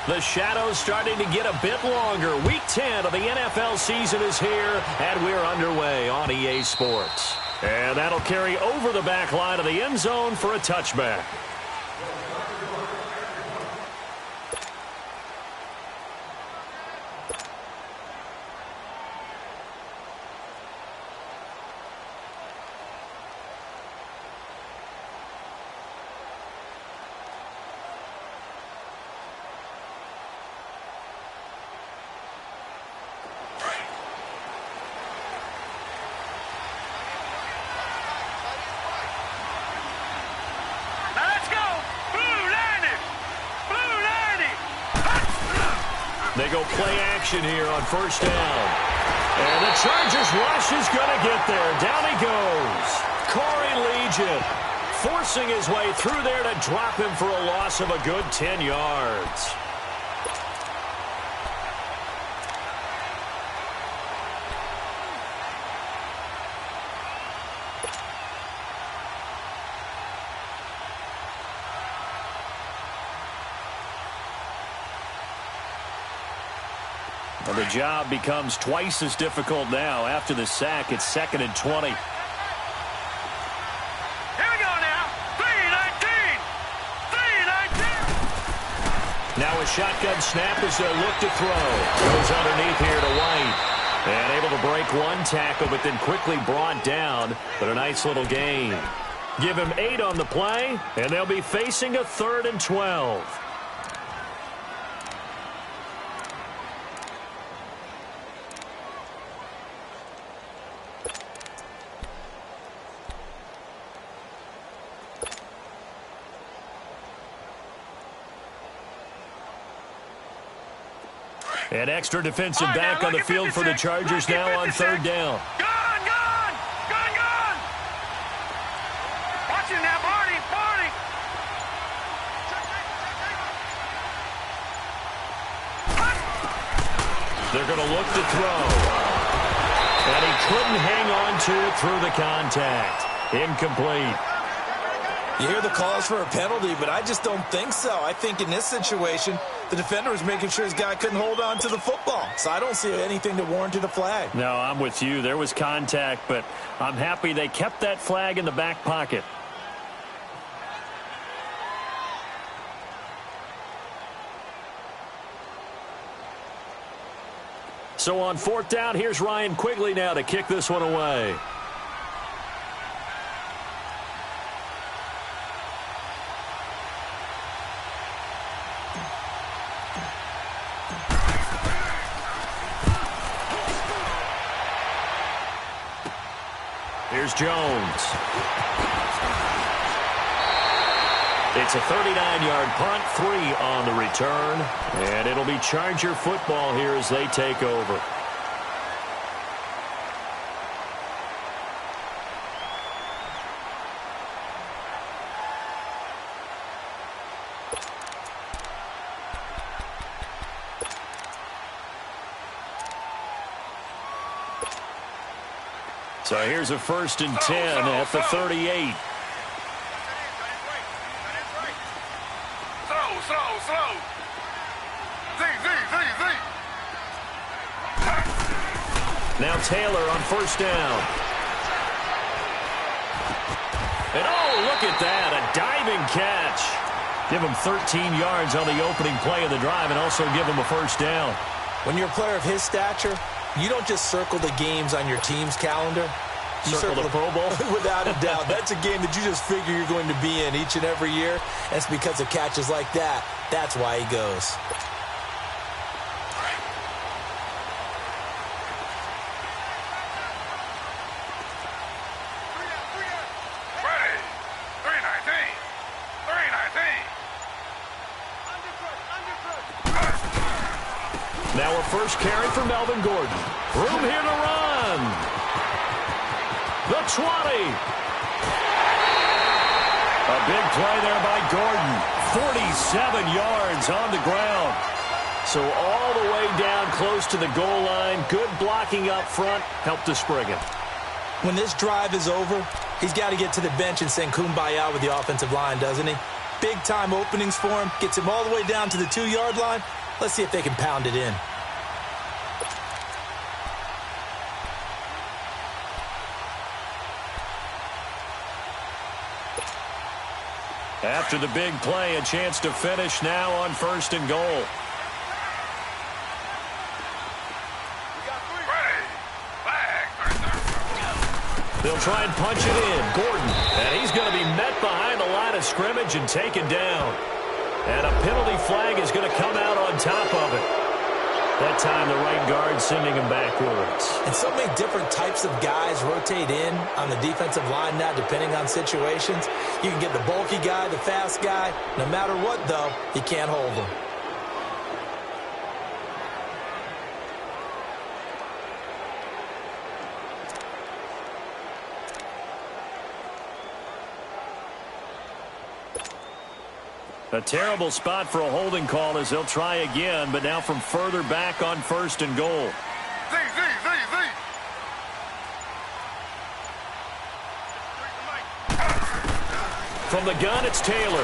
The shadow's starting to get a bit longer. Week 10 of the NFL season is here, and we're underway on EA Sports. And that'll carry over the back line of the end zone for a touchback. They go play action here on first down. And the Chargers rush is going to get there. Down he goes. Corey Legion forcing his way through there to drop him for a loss of a good 10 yards. And the job becomes twice as difficult now after the sack. It's 2nd and 20. Here we go now. 3-19. 3-19. Now a shotgun snap as they look to throw. Goes underneath here to White. And able to break one tackle, but then quickly brought down. But a nice little gain. Give him 8 on the play, and they'll be facing a 3rd and 12. An extra defensive back on the field for the Chargers now on 3rd down. Gone! Watch it now, Barney! They're going to look to throw. And he couldn't hang on to it through the contact. Incomplete. You hear the calls for a penalty, but I just don't think so. I think in this situation, the defender was making sure his guy couldn't hold on to the football. So I don't see anything that warranted a flag. No, I'm with you. There was contact, but I'm happy they kept that flag in the back pocket. So on 4th down, here's Ryan Quigley now to kick this one away. Here's Jones. It's a 39-yard punt, 3 on the return, and it'll be Charger football here as they take over. So here's a 1st and 10 at the 38. Slow. Now Taylor on 1st down. And oh, look at that, a diving catch. Give him 13 yards on the opening play of the drive and also give him a 1st down. When you're a player of his stature, you don't just circle the games on your team's calendar. You circle the Pro Bowl? Without a doubt. That's a game that you just figure you're going to be in each and every year. And it's because of catches like that. That's why he goes. Now a first carry for Melvin Gordon. Room here to run. The 20. A big play there by Gordon. 47 yards on the ground. So all the way down close to the goal line. Good blocking up front. Helped to spring it. When this drive is over, he's got to get to the bench and sing kumbaya with the offensive line, doesn't he? big-time openings for him, gets him all the way down to the 2-yard line. Let's see if they can pound it in. After the big play, a chance to finish now on 1st and goal. They'll try and punch it in. Gordon, and he's going to be met behind the line of scrimmage and taken down. And a penalty flag is going to come out on top of it. That time, the right guard sending him backwards. And so many different types of guys rotate in on the defensive line now, depending on situations. You can get the bulky guy, the fast guy. No matter what, though, you can't hold them. A terrible spot for a holding call as they'll try again, but now from further back on 1st and goal. From the gun, it's Taylor.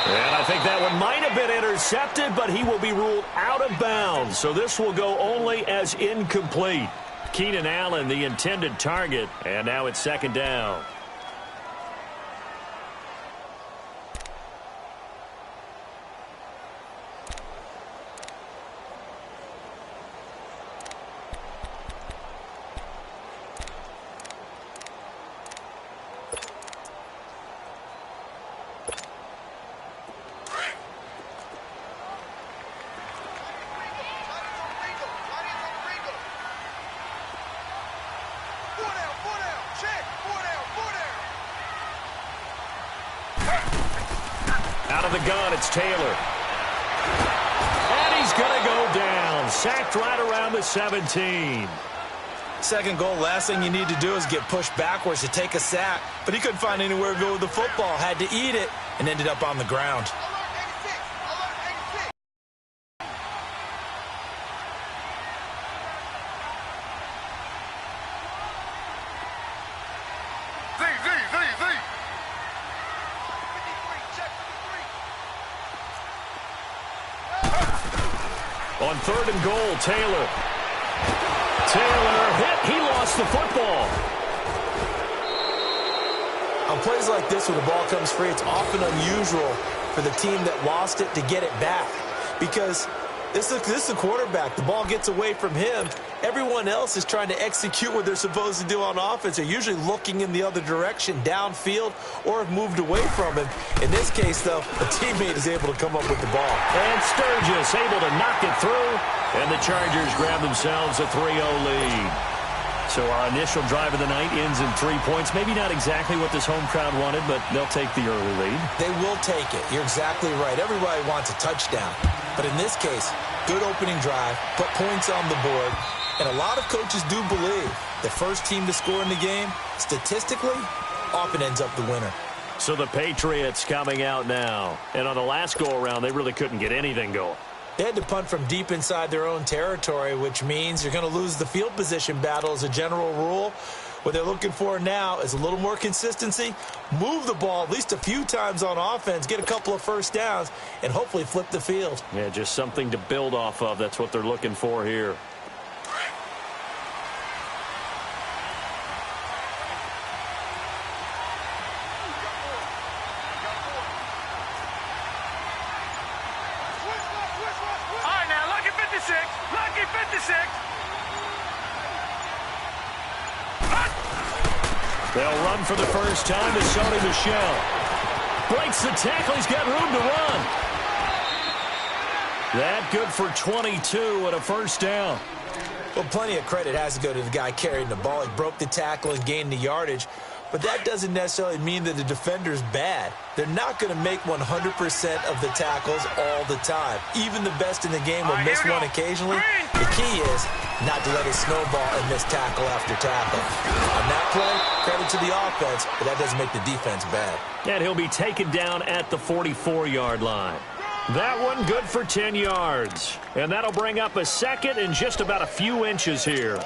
And I think that one might have been intercepted, but he will be ruled out of bounds. So this will go only as incomplete. Keenan Allen, the intended target, and now it's 2nd down. Out of the gun, it's Taylor. And he's going to go down. Sacked right around the 17. 2nd goal, last thing you need to do is get pushed backwards to take a sack. But he couldn't find anywhere to go with the football. Had to eat it and ended up on the ground. On 3rd and goal, Taylor. Taylor hit. He lost the football. On plays like this where the ball comes free, it's often unusual for the team that lost it to get it back. Because this is the quarterback. The ball gets away from him. Everyone else is trying to execute what they're supposed to do on offense. They're usually looking in the other direction, downfield, or have moved away from him. In this case, though, a teammate is able to come up with the ball. And Sturgis able to knock it through. And the Chargers grab themselves a 3-0 lead. So our initial drive of the night ends in 3 points. Maybe not exactly what this home crowd wanted, but they'll take the early lead. They will take it. You're exactly right. Everybody wants a touchdown. But in this case, good opening drive, put points on the board. And a lot of coaches do believe the first team to score in the game, statistically, often ends up the winner. So the Patriots coming out now. And on the last go-around, they really couldn't get anything going. They had to punt from deep inside their own territory, which means you're going to lose the field position battle as a general rule. What they're looking for now is a little more consistency, move the ball at least a few times on offense, get a couple of first downs, and hopefully flip the field. Yeah, just something to build off of. That's what they're looking for here. They'll run for the first time to Sony Michel. Breaks the tackle. He's got room to run. That good for 22 and a first down. Well, plenty of credit has to go to the guy carrying the ball. He broke the tackle and gained the yardage. But that doesn't necessarily mean that the defender's bad. They're not going to make 100% of the tackles all the time. Even the best in the game will miss one occasionally. The key is not to let it snowball and miss tackle after tackle. On that play, credit to the offense, but that doesn't make the defense bad. And he'll be taken down at the 44-yard line. That one good for 10 yards. And that'll bring up a second and just about a few inches here.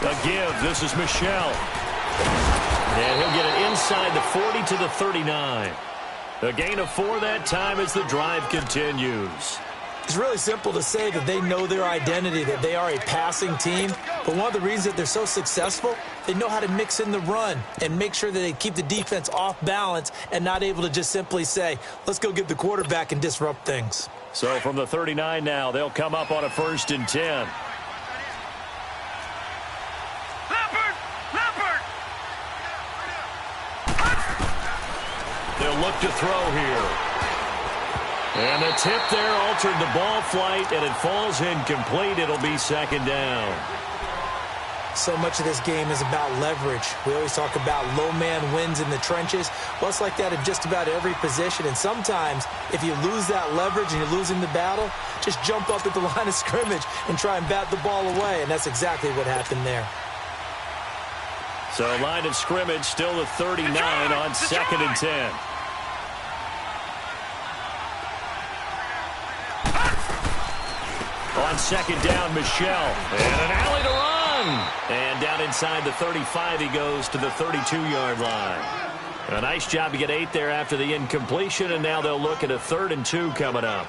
A give. This is Michelle. And he'll get it inside the 40 to the 39. A gain of 4 that time as the drive continues. It's really simple to say that they know their identity, that they are a passing team. But one of the reasons that they're so successful, they know how to mix in the run and make sure that they keep the defense off balance and not able to just simply say, let's go get the quarterback and disrupt things. So from the 39 now, they'll come up on a 1st and 10. They'll look to throw here. And the tip there altered the ball flight, and it falls incomplete. It'll be 2nd down. So much of this game is about leverage. We always talk about low man wins in the trenches. Well, it's like that in just about every position. And sometimes, if you lose that leverage and you're losing the battle, just jump up at the line of scrimmage and try and bat the ball away. And that's exactly what happened there. So line of scrimmage still the 39 on 2nd and 10. On 2nd down, Michelle. And an alley to run. And down inside the 35, he goes to the 32-yard line. A nice job to get 8 there after the incompletion, and now they'll look at a 3rd and 2 coming up.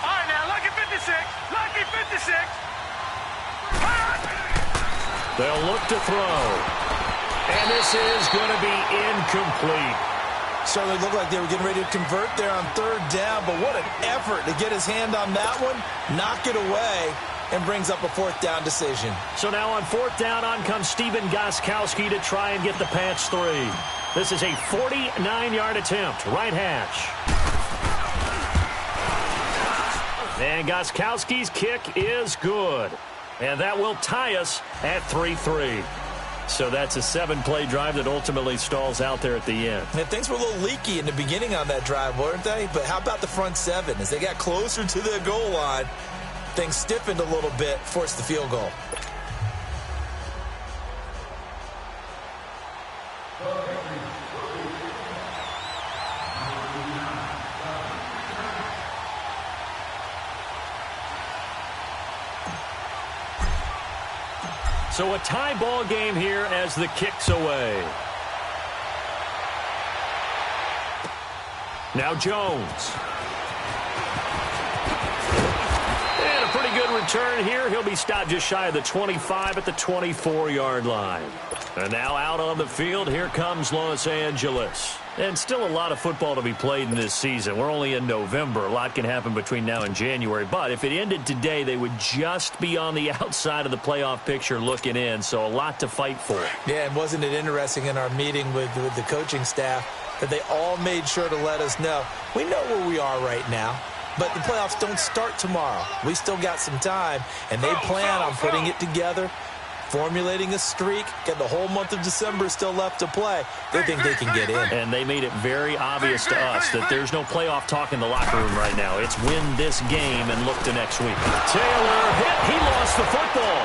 All right, now, lucky 56. Lucky 56. They'll look to throw. And this is going to be incomplete. Certainly looked like they were getting ready to convert there on 3rd down, but what an effort to get his hand on that one, knock it away, and brings up a 4th down decision. So now on 4th down, on comes Steven Gostkowski to try and get the patch 3. This is a 49-yard attempt, right hash. And Gostkowski's kick is good. And that will tie us at 3-3. So that's a 7-play drive that ultimately stalls out there at the end. And things were a little leaky in the beginning on that drive, weren't they? But how about the front 7? As they got closer to the goal line, things stiffened a little bit, forced the field goal. So a tie ball game here as the kick's away. Now Jones. And a pretty good return here. He'll be stopped just shy of the 25 at the 24-yard line. And now out on the field, here comes Los Angeles. And still a lot of football to be played in this season. We're only in November. A lot can happen between now and January. But if it ended today, they would just be on the outside of the playoff picture looking in. So a lot to fight for. Yeah, and wasn't it interesting in our meeting with the coaching staff that they all made sure to let us know, we know where we are right now, but the playoffs don't start tomorrow. We still got some time, and they plan on putting it together, formulating a streak, get the whole month of December still left to play. They think they can get in. And they made it very obvious to us that there's no playoff talk in the locker room right now. It's win this game and look to next week. Taylor hit. He lost the football.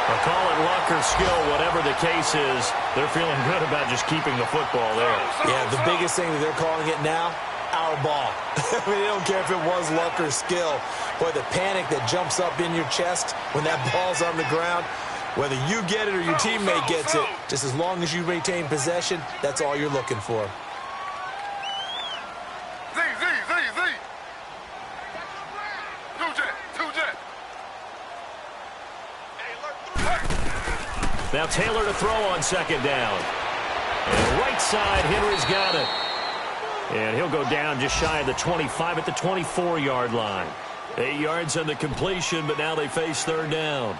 I'll call it luck or skill, whatever the case is. They're feeling good about just keeping the football there. Yeah, the biggest thing that they're calling it now, our ball. I mean, they don't care if it was luck or skill. Boy, the panic that jumps up in your chest when that ball's on the ground, whether you get it or your teammate gets it, just as long as you maintain possession, that's all you're looking for. Now Taylor to throw on 2nd down. And right side, Henry's got it. And he'll go down just shy of the 25 at the 24-yard line. 8 yards on the completion, but now they face 3rd down.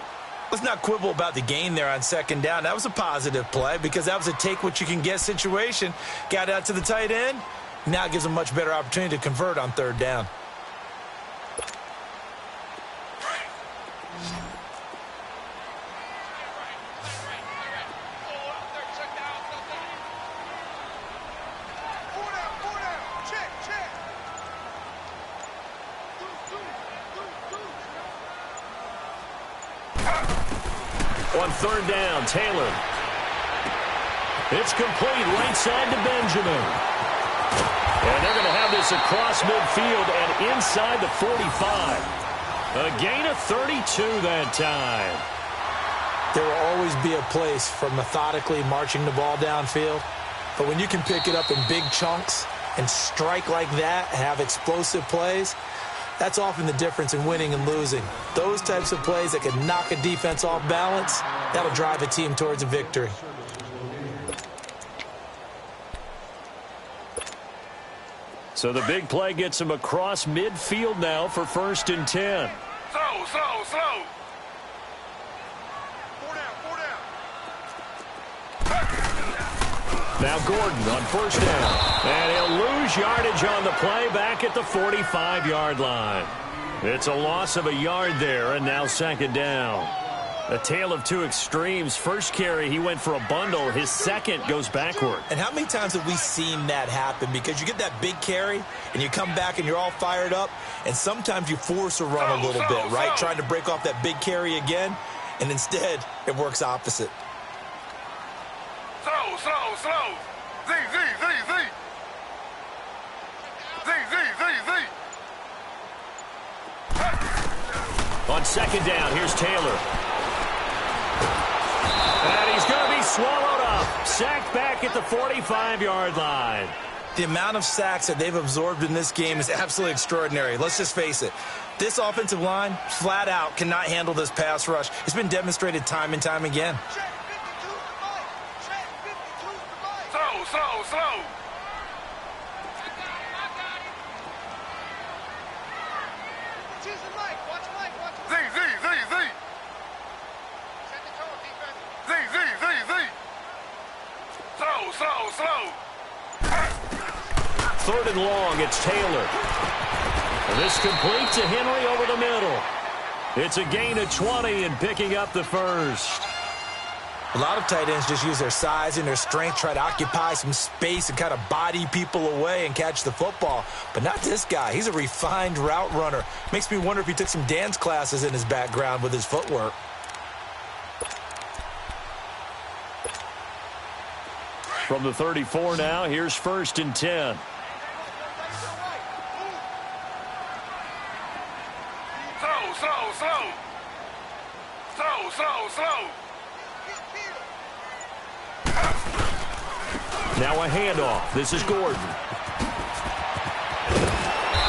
Let's not quibble about the gain there on 2nd down. That was a positive play because that was a take-what-you-can-get situation. Got out to the tight end. Now it gives them a much better opportunity to convert on 3rd down. On 3rd down, Taylor. It's complete right side to Benjamin. And they're going to have this across midfield and inside the 45. A gain of 32 that time. There will always be a place for methodically marching the ball downfield. But when you can pick it up in big chunks and strike like that, have explosive plays, that's often the difference in winning and losing. Those types of plays that can knock a defense off balance, that'll drive a team towards a victory. So the big play gets him across midfield now for 1st and 10. Slow. Now Gordon on 1st down. And he'll lose yardage on the play back at the 45-yard line. It's a loss of a yard there, and now 2nd down. A tale of two extremes. First carry, he went for a bundle. His second goes backward. And how many times have we seen that happen? Because you get that big carry, and you come back and you're all fired up, and sometimes you force a run a little bit, right? Trying to break off that big carry again, and instead it works opposite. Slow. Z. On 2nd down, here's Taylor. And he's going to be swallowed up. Sacked back at the 45-yard line. The amount of sacks that they've absorbed in this game is absolutely extraordinary. Let's just face it. This offensive line, flat out, cannot handle this pass rush. It's been demonstrated time and time again. Slow. Slow. 3rd and long, it's Taylor. And this complete to Henry over the middle. It's a gain of 20 and picking up the first. A lot of tight ends just use their size and their strength, try to occupy some space and kind of body people away and catch the football. But not this guy. He's a refined route runner. Makes me wonder if he took some dance classes in his background with his footwork. From the 34 now, here's 1st and 10. Slow. Now a handoff. This is Gordon.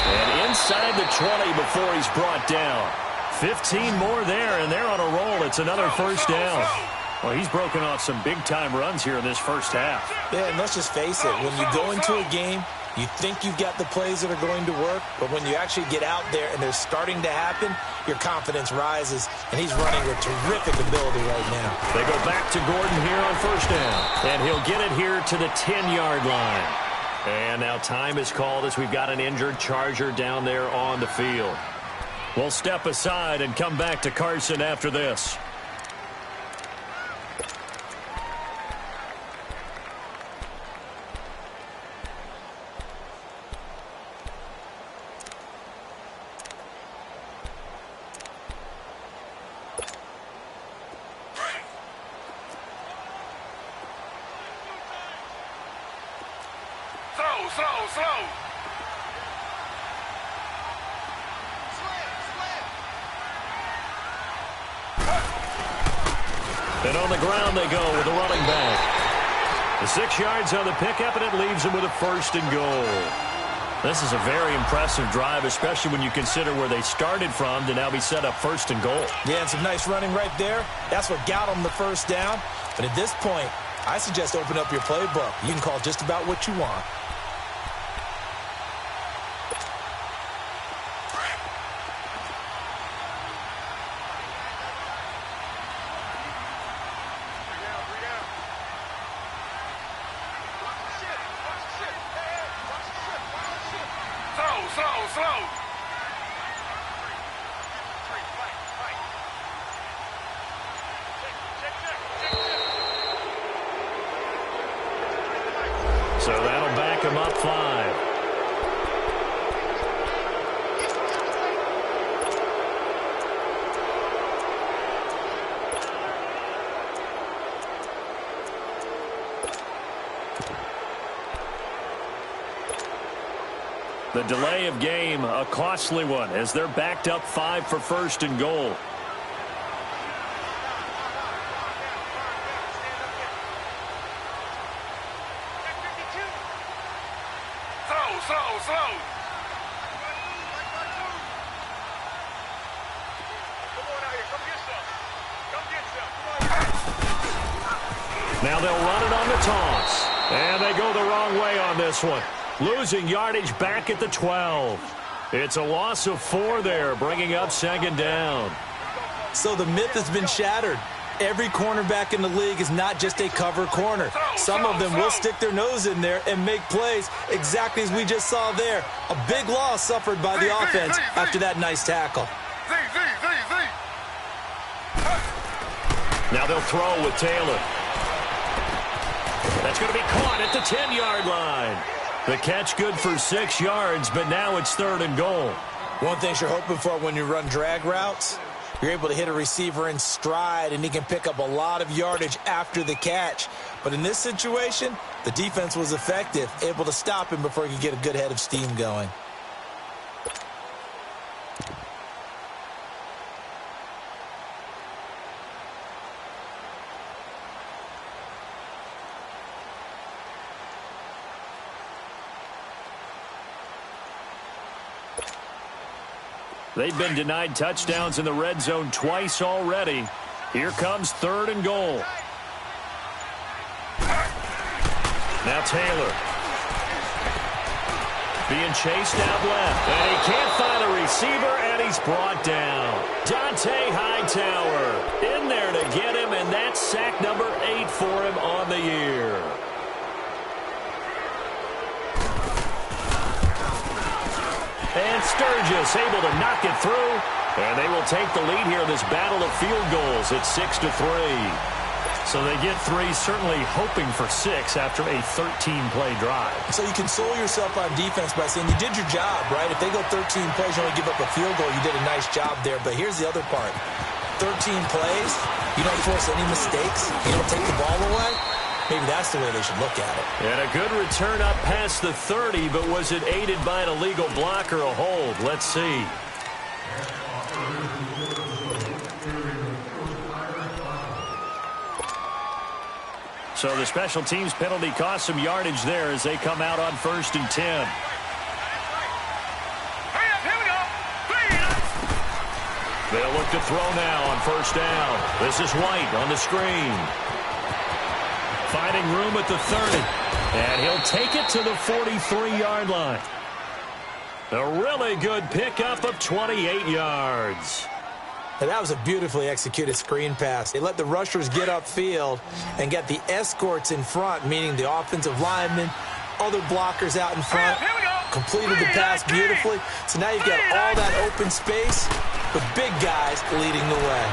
And inside the 20 before he's brought down. 15 more there, and they're on a roll. It's another 1st down. Well, he's broken off some big-time runs here in this first half. Yeah, and let's just face it. When you go into a game, you think you've got the plays that are going to work, but when you actually get out there and they're starting to happen, your confidence rises, and he's running with terrific ability right now. They go back to Gordon here on 1st down, and he'll get it here to the 10-yard line. And now time is called as we've got an injured Charger down there on the field. We'll step aside and come back to Carson after this. Slow. And on the ground they go with the running back. The 6 yards on the pickup, and it leaves them with a 1st and goal. This is a very impressive drive, especially when you consider where they started from to now be set up 1st and goal. Yeah, and some nice running right there. That's what got them the 1st down. But at this point, I suggest open up your playbook. You can call just about what you want. Slow. So that'll back him up 5. The delay of game, a costly one, as they're backed up 5 for first and goal. Slow. Now they'll run it on the toss. And they go the wrong way on this one. Losing yardage back at the 12. It's a loss of 4 there, bringing up second down. So the myth has been shattered. Every cornerback in the league is not just a cover corner. Some of them will stick their nose in there and make plays exactly as we just saw there. A big loss suffered by the offense after that nice tackle. Now they'll throw with Taylor. That's going to be caught at the 10-yard line. The catch good for 6 yards, but now it's 3rd and goal. One thing you're hoping for when you run drag routes, you're able to hit a receiver in stride, and he can pick up a lot of yardage after the catch. But in this situation, the defense was effective, able to stop him before he could get a good head of steam going. They've been denied touchdowns in the red zone twice already. Here comes 3rd and goal. Now Taylor. Being chased out left. And he can't find a receiver, and he's brought down. Dante Hightower in there to get him, and that's sack number 8 for him on the year. And Sturgis able to knock it through. And they will take the lead here in this battle of field goals at 6-3. So they get 3, certainly hoping for 6 after a 13-play drive. So you console yourself on defense by saying you did your job, right? If they go 13 plays, you only give up a field goal, you did a nice job there. But here's the other part. 13 plays, you don't force any mistakes, you don't take the ball away. Maybe that's the way they should look at it. And a good return up past the 30, but was it aided by an illegal block or a hold? Let's see. So the special teams penalty cost some yardage there as they come out on 1st and 10. They'll look to throw now on 1st down. This is White on the screen. Finding room at the 30. And he'll take it to the 43-yard line. A really good pickup of 28 yards. And that was a beautifully executed screen pass. They let the rushers get upfield and get the escorts in front, meaning the offensive linemen, other blockers out in front. Completed the pass beautifully. So now you've got all that open space with big guys leading the way.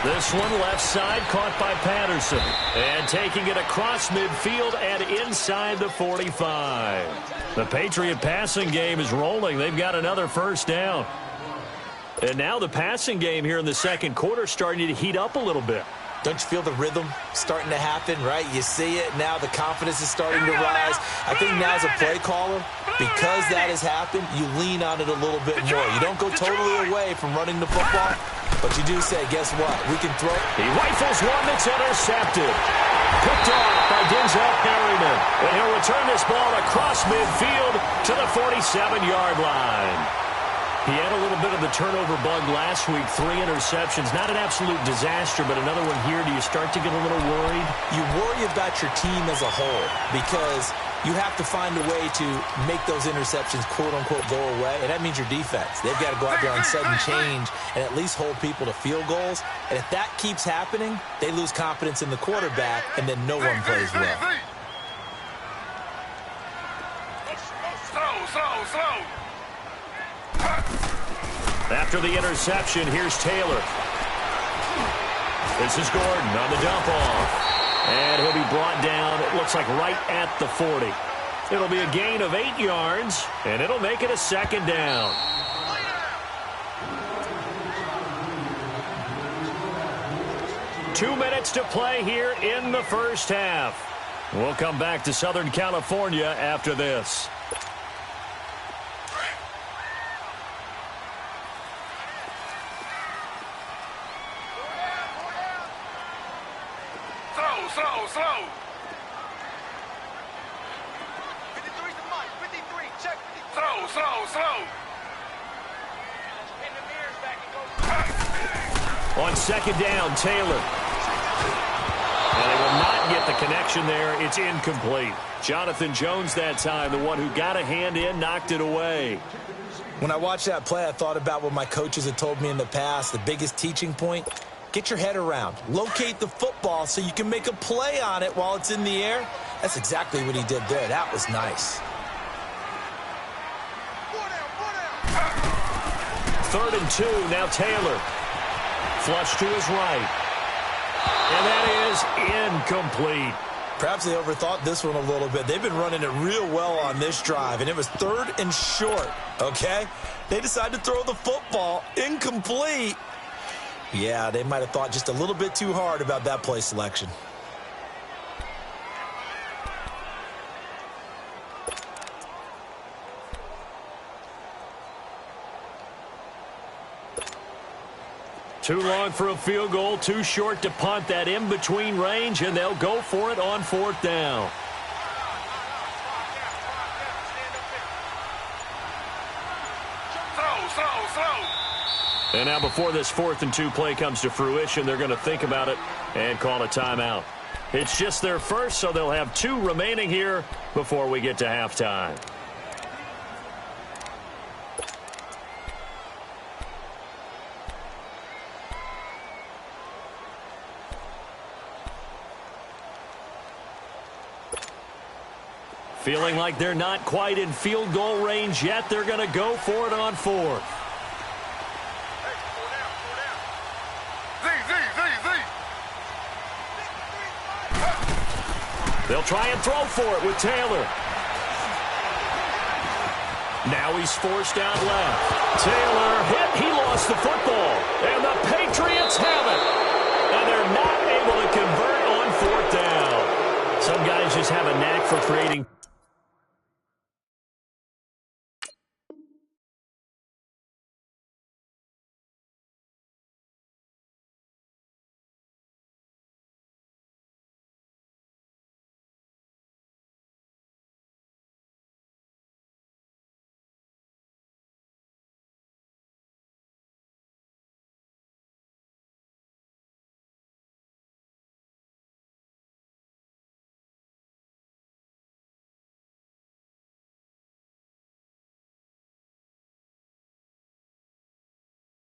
This one left side caught by Patterson. And taking it across midfield and inside the 45. The Patriot passing game is rolling. They've got another 1st down. And now the passing game here in the 2nd quarter starting to heat up a little bit. Don't you feel the rhythm starting to happen, right? You see it now. The confidence is starting to rise. I think now as a play caller, because that has happened, you lean on it a little bit more. You don't go totally away from running the football, but you do say, guess what? We can throw. He rifles one that's intercepted. Picked off by Denzel Perryman. And he'll return this ball across midfield to the 47-yard line. He had a little bit of the turnover bug last week, 3 interceptions. Not an absolute disaster, but another one here. Do you start to get a little worried? You worry about your team as a whole because you have to find a way to make those interceptions, quote-unquote, go away, and that means your defense. They've got to go out there on sudden change and at least hold people to field goals. And if that keeps happening, they lose confidence in the quarterback, and then no one plays well. Slow. After the interception, here's Taylor. This is Gordon on the dump off. And he'll be brought down, it looks like right at the 40. It'll be a gain of 8 yards, and it'll make it a 2nd down. Two minutes to play here in the 1st half. We'll come back to Southern California after this. slow. On second down, Taylor. And they will not get the connection there. It's incomplete. Jonathan Jones that time, the one who got a hand in, knocked it away. When I watched that play, I thought about what my coaches had told me in the past. The biggest teaching point, get your head around. Locate the football so you can make a play on it while it's in the air. That's exactly what he did there. That was nice. 3rd and 2, now Taylor. Flush to his right. And that is incomplete. Perhaps they overthought this one a little bit. They've been running it real well on this drive, and it was 3rd and short, okay? They decided to throw the football incomplete. Yeah, they might have thought just a little bit too hard about that play selection. Too long for a field goal, too short to punt that in-between range, and they'll go for it on 4th down. Slow. And now before this 4th and 2 play comes to fruition, they're going to think about it and call a timeout. It's just their first, so they'll have 2 remaining here before we get to halftime. Feeling like they're not quite in field goal range yet. They're going to go for it on 4th. They'll try and throw for it with Taylor. Now he's forced out left. Taylor hit. He lost the football. And the Patriots have it. And they're not able to convert on 4th down. Some guys just have a knack for creating.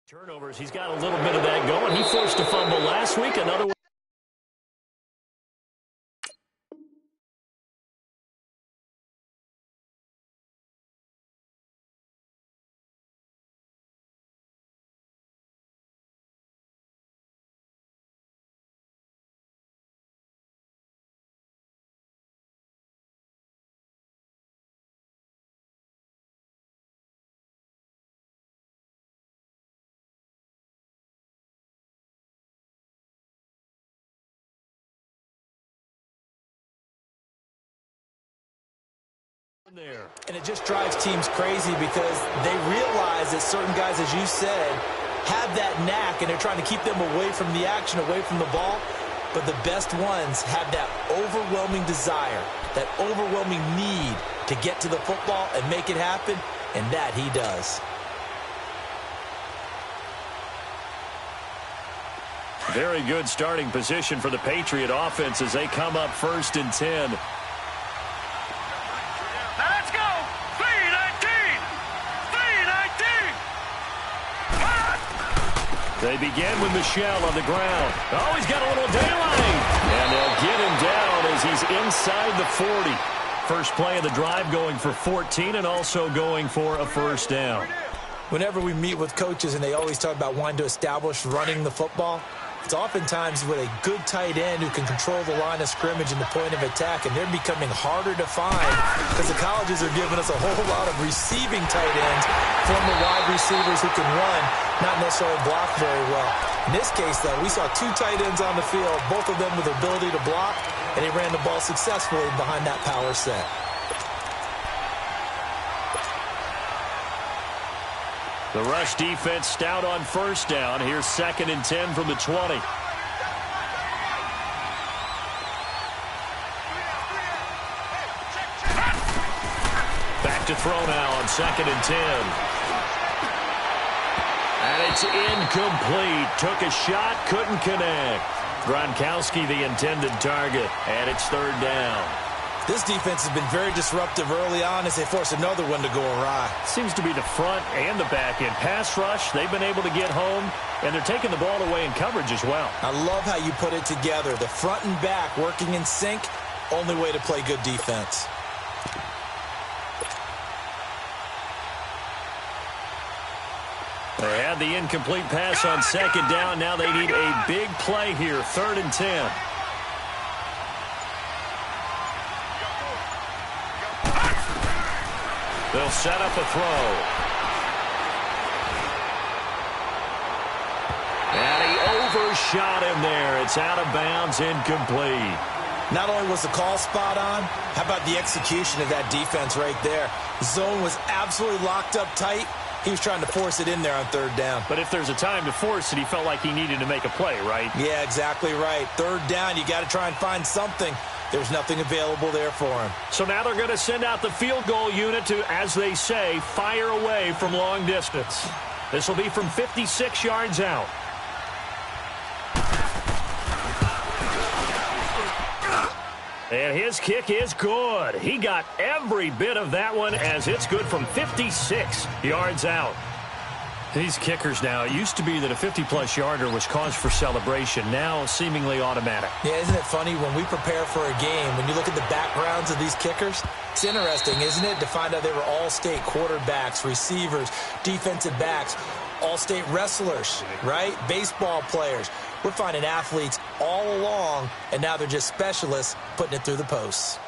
Turnovers, he's got a little bit of that going. He forced a fumble last week, another one. There. And it just drives teams crazy because they realize that certain guys, as you said, have that knack, and they're trying to keep them away from the action, away from the ball. But the best ones have that overwhelming desire, that overwhelming need to get to the football and make it happen, and that he does. Very good starting position for the Patriot offense as they come up 1st and 10. They begin with Michelle on the ground. Oh, he's got a little daylight. And they'll get him down as he's inside the 40. First play of the drive going for 14 and also going for a 1st down. Whenever we meet with coaches and they always talk about wanting to establish running the football, it's oftentimes with a good tight end who can control the line of scrimmage and the point of attack, and they're becoming harder to find because the colleges are giving us a whole lot of receiving tight ends, former wide receivers who can run, not necessarily block very well. In this case, though, we saw 2 tight ends on the field, both of them with the ability to block, and they ran the ball successfully behind that power set. The rush defense stout on 1st down. Here's 2nd and 10 from the 20. Back back to throw now on 2nd and 10. And it's incomplete. Took a shot, couldn't connect. Gronkowski the intended target, and it's 3rd down. This defense has been very disruptive early on as they force another one to go awry. Seems to be the front and the back end. Pass rush, they've been able to get home, and they're taking the ball away in coverage as well. I love how you put it together. The front and back working in sync, only way to play good defense. They had the incomplete pass on 2nd down. Now they need a big play here, 3rd and 10. They'll set up a throw. And he overshot him there. It's out of bounds, incomplete. Not only was the call spot on, how about the execution of that defense right there? The zone was absolutely locked up tight. He was trying to force it in there on 3rd down. But if there's a time to force it, he felt like he needed to make a play, right? Yeah, exactly right. 3rd down, you got to try and find something. There's nothing available there for him. So now they're going to send out the field goal unit to, as they say, fire away from long distance. This will be from 56 yards out. And his kick is good. He got every bit of that one as it's good from 56 yards out. These kickers now, it used to be that a 50-plus yarder was cause for celebration. Now seemingly automatic. Yeah, isn't it funny when we prepare for a game, when you look at the backgrounds of these kickers? It's interesting, isn't it, to find out they were all-state quarterbacks, receivers, defensive backs, all-state wrestlers, right? Baseball players. We're finding athletes all along, and now they're just specialists putting it through the posts.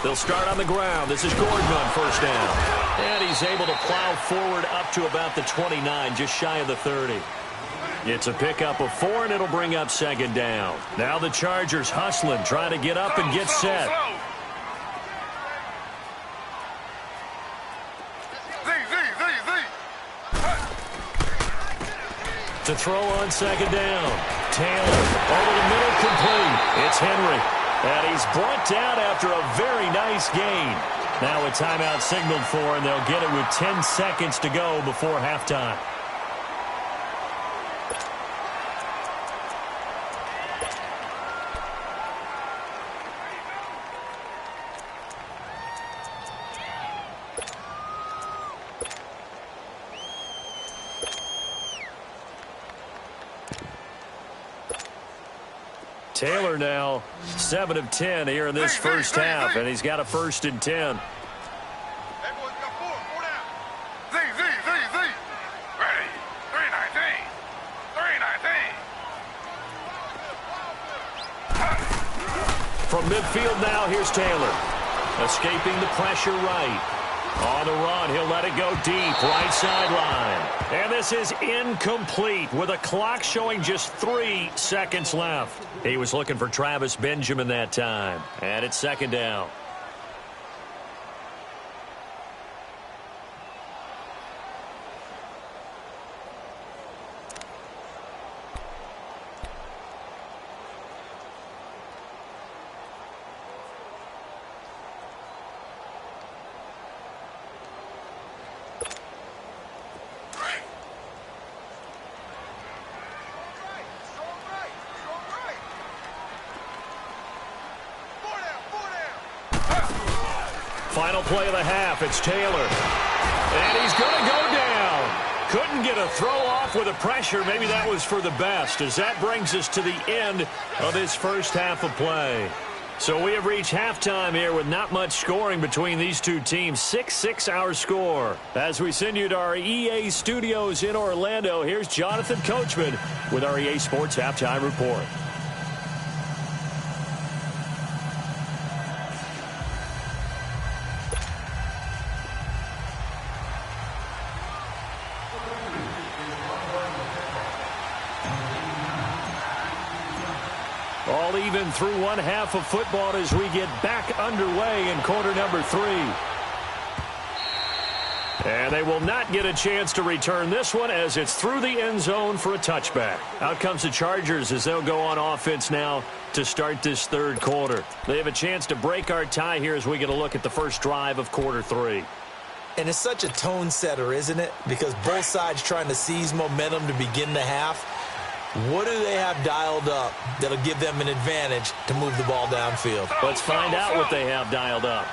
They'll start on the ground. This is Gordon on 1st down. And he's able to plow forward up to about the 29, just shy of the 30. It's a pickup of 4, and it'll bring up 2nd down. Now the Chargers hustling, trying to get up and get set. To throw on 2nd down. Taylor over the middle, complete. It's Henry. And he's brought down after a very nice gain. Now a timeout signaled for, and they'll get it with 10 seconds to go before halftime. Taylor now 7 of 10 here in this first half, and he's got a 1st and 10. Ready. 319. 319. From midfield now, here's Taylor. Escaping the pressure right. On the run, he'll let it go deep, right sideline. And this is incomplete with a clock showing just 3 seconds left. He was looking for Travis Benjamin that time. And it's 2nd down. Final play of the half, it's Taylor. And he's going to go down. Couldn't get a throw off with the pressure. Maybe that was for the best, as that brings us to the end of this first half of play. So we have reached halftime here with not much scoring between these two teams. 6-6 our score. As we send you to our EA studios in Orlando, here's Jonathan Coachman with our EA Sports Halftime Report. All even through one half of football as we get back underway in quarter number 3. And they will not get a chance to return this one as it's through the end zone for a touchback. Out comes the Chargers as they'll go on offense now to start this third quarter. They have a chance to break our tie here as we get a look at the first drive of quarter 3. And it's such a tone setter, isn't it? Because both sides trying to seize momentum to begin the half. What do they have dialed up that'll give them an advantage to move the ball downfield? Let's find out what they have dialed up.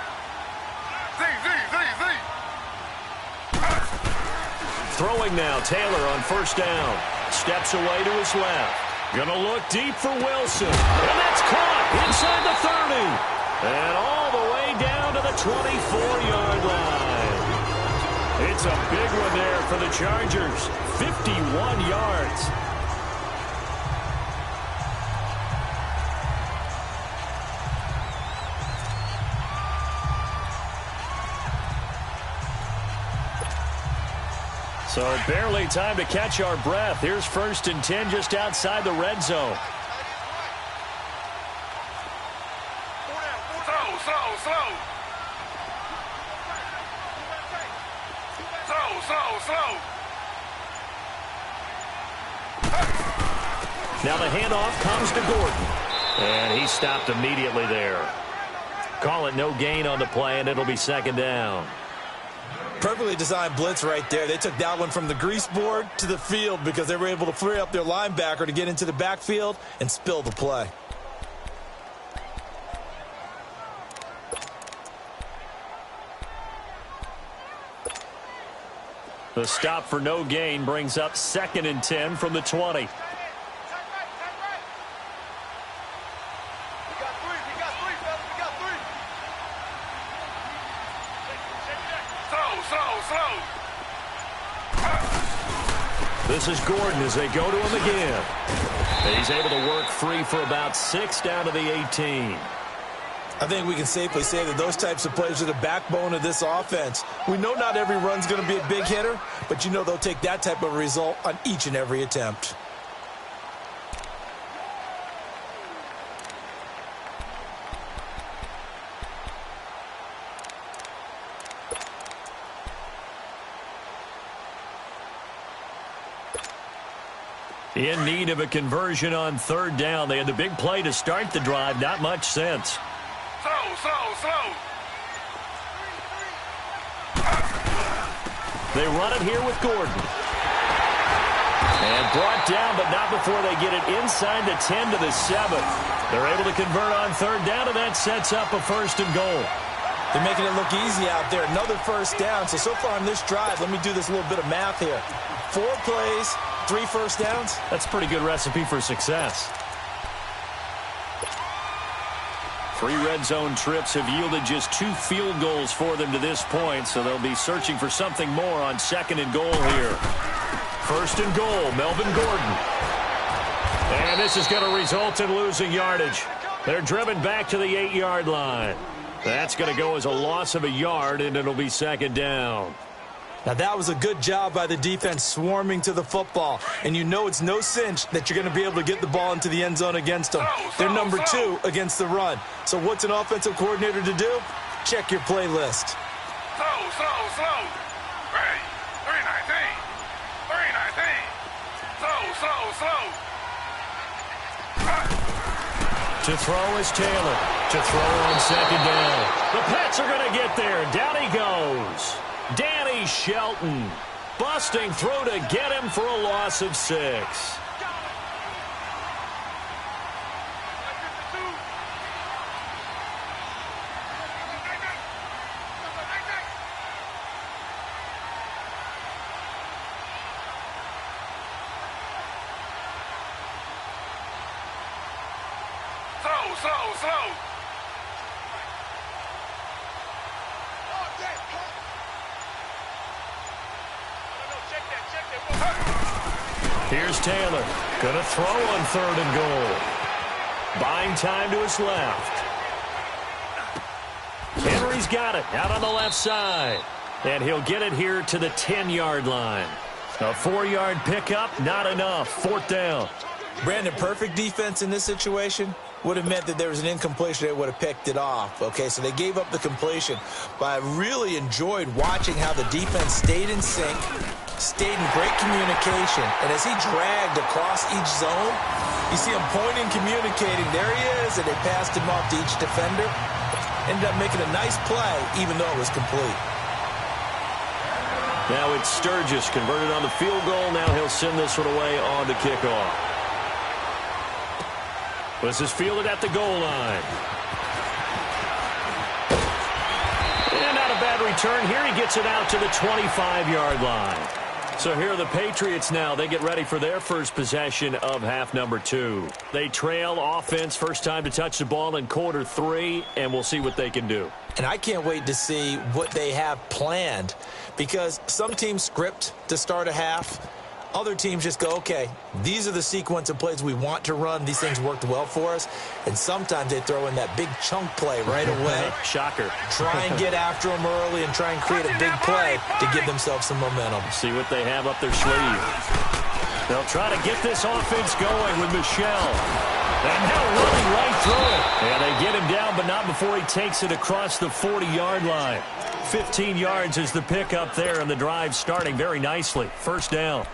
Throwing now, Taylor on first down. Steps away to his left. Gonna look deep for Wilson. And that's caught inside the 30. And all the way down to the 24-yard line. It's a big one there for the Chargers. 51 yards. So barely time to catch our breath. Here's 1st and 10 just outside the red zone. Slow. Now the handoff comes to Gordon. And he stopped immediately there. Call it no gain on the play, and it'll be 2nd down. Perfectly designed blitz right there. They took that one from the grease board to the field because they were able to free up their linebacker to get into the backfield and spill the play. The stop for no gain brings up 2nd and 10 from the 20. This is Gordon as they go to him again. And he's able to work free for about 6 down to the 18. I think we can safely say that those types of plays are the backbone of this offense. We know not every run's going to be a big hitter, but you know they'll take that type of result on each and every attempt. In need of a conversion on 3rd down. They had the big play to start the drive. Not much sense. Slow. They run it here with Gordon. And brought down, but not before they get it inside the 10 to the 7. They're able to convert on 3rd down, and that sets up a 1st and goal. They're making it look easy out there. Another 1st down. So far on this drive, let me do this little bit of math here. 4 plays, 3 1st downs. That's a pretty good recipe for success. 3 red zone trips have yielded just 2 field goals for them to this point, so they'll be searching for something more on 2nd and goal here. 1st and goal, Melvin Gordon. And this is going to result in losing yardage. They're driven back to the 8-yard line. That's going to go as a loss of a yard, and it'll be 2nd down. Now, that was a good job by the defense swarming to the football. And you know it's no cinch that you're going to be able to get the ball into the end zone against them. They're number 2 against the run. So what's an offensive coordinator to do? Check your playlist. Slow. Ready. 319. Slow. To throw is Taylor. To throw on 2nd down. The Pats are going to get there. Down he goes. Danny Shelton busting through to get him for a loss of 6. Slow. Here's Taylor. Going to throw on 3rd and goal. Buying time to his left. Henry's got it out on the left side. And he'll get it here to the 10-yard line. A 4-yard pickup, not enough. 4th down. Brandon, perfect defense in this situation. would have meant that there was an incompletion. They would have picked it off. Okay, so they gave up the completion. But I really enjoyed watching how the defense stayed in sync, stayed in great communication. And as he dragged across each zone, you see him pointing, communicating. There he is, and they passed him off to each defender. Ended up making a nice play, even though it was complete. Now it's Sturgis converted on the field goal. Now he'll send this one away on the kickoff. This is fielded at the goal line. And not a bad return. Here he gets it out to the 25-yard line. So here are the Patriots now. They get ready for their first possession of half number 2. They trail offense, first time to touch the ball in quarter 3, and we'll see what they can do. And I can't wait to see what they have planned, because some teams script to start a half. Other teams just go, okay, these are the sequence of plays we want to run. These things worked well for us. And sometimes they throw in that big chunk play right away. Shocker. Try and get after them early and try and create a big play to give themselves some momentum. See what they have up their sleeve. They'll try to get this offense going with Michelle. And now running right through it. And they get him down, but not before he takes it across the 40-yard line. 15 yards is the pickup there, and the drive starting very nicely. First down.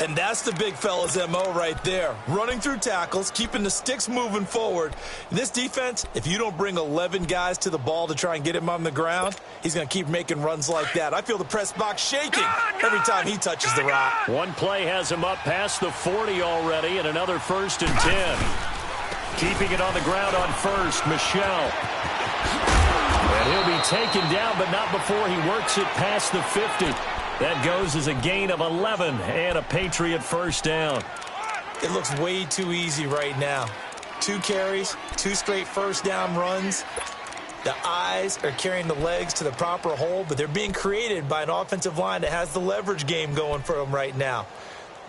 And that's the big fella's MO right there. Running through tackles, keeping the sticks moving forward. This defense, if you don't bring 11 guys to the ball to try and get him on the ground, he's going to keep making runs like that. I feel the press box shaking every time he touches the rock. One play has him up past the 40 already, and another 1st and 10. Keeping it on the ground on first, Michelle. And he'll be taken down, but not before he works it past the 50. That goes as a gain of 11 and a Patriot first down. It looks way too easy right now. 2 carries, 2 straight first down runs. The eyes are carrying the legs to the proper hole, but they're being created by an offensive line that has the leverage game going for them right now.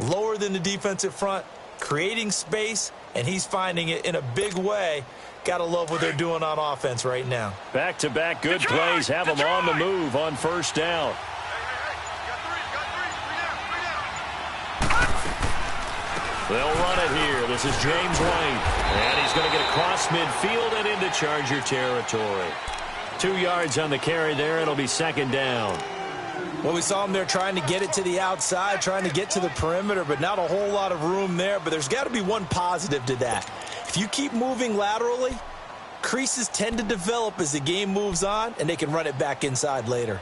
Lower than the defensive front, creating space, and he's finding it in a big way. Got to love what they're doing on offense right now. Back-to-back good plays have them on the move on first down. They'll run it here. This is James White. And he's going to get across midfield and into Charger territory. 2 yards on the carry there. It'll be 2nd down. Well, we saw him there trying to get it to the outside, trying to get to the perimeter, but not a whole lot of room there. But there's got to be one positive to that. If you keep moving laterally, creases tend to develop as the game moves on, and they can run it back inside later.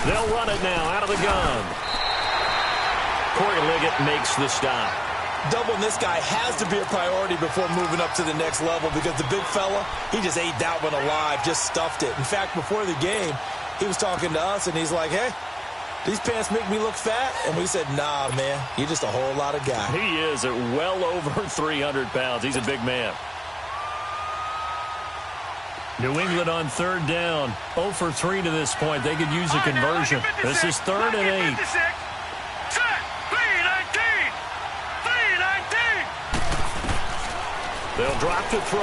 They'll run it now out of the gun. Corey Liggett makes the stop. Doubling this guy has to be a priority before moving up to the next level, because the big fella, he just ate that one alive, just stuffed it. In fact, before the game, he was talking to us, and he's like, hey, these pants make me look fat? And we said, nah, man, you're just a whole lot of guy. He is at well over 300 pounds. He's a big man. New England on 3rd down. 0 for 3 to this point. They could use a conversion. This is 3rd and 8. They'll drop to throw.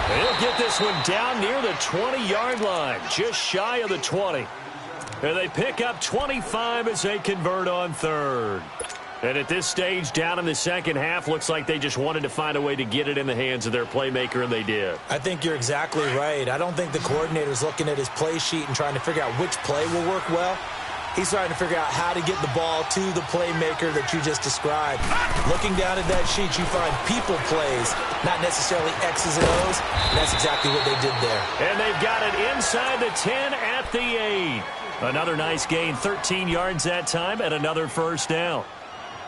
They'll get this one down near the 20-yard line, just shy of the 20. And they pick up 25 as they convert on 3rd. And at this stage, down in the second half, looks like they just wanted to find a way to get it in the hands of their playmaker, and they did. I think you're exactly right. I don't think the coordinator's looking at his play sheet and trying to figure out which play will work well. He's trying to figure out how to get the ball to the playmaker that you just described. Looking down at that sheet, you find people plays, not necessarily X's and O's. And that's exactly what they did there. And they've got it inside the 10 at the 8. Another nice gain, 13 yards that time, and another first down.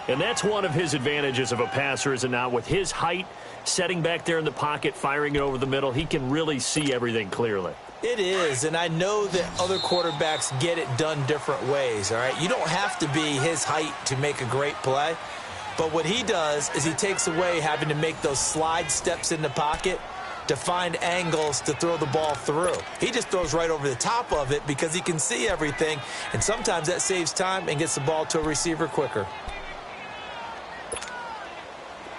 And that's one of his advantages of a passer, is it not? With his height, setting back there in the pocket, firing it over the middle, he can really see everything clearly. It is, and I know that other quarterbacks get it done different ways, all right? You don't have to be his height to make a great play, but what he does is he takes away having to make those slide steps in the pocket to find angles to throw the ball through. He just throws right over the top of it because he can see everything, and sometimes that saves time and gets the ball to a receiver quicker.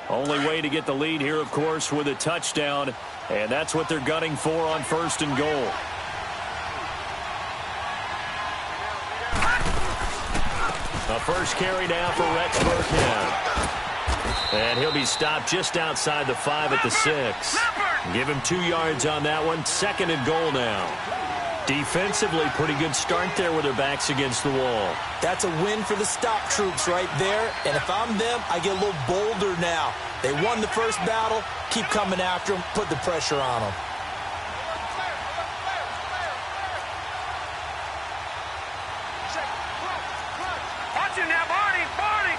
Only way to get the lead here, of course, with a touchdown, and that's what they're gunning for on 1st and goal. A first carry now for Rex Burkhead. And he'll be stopped just outside the 5 at the 6. Give him 2 yards on that one. 2nd and goal now. Defensively, pretty good start there with their backs against the wall. That's a win for the stop troops right there. And if I'm them, I get a little bolder now. They won the first battle. Keep coming after them. Put the pressure on them. Watch him now, Barney! Barney!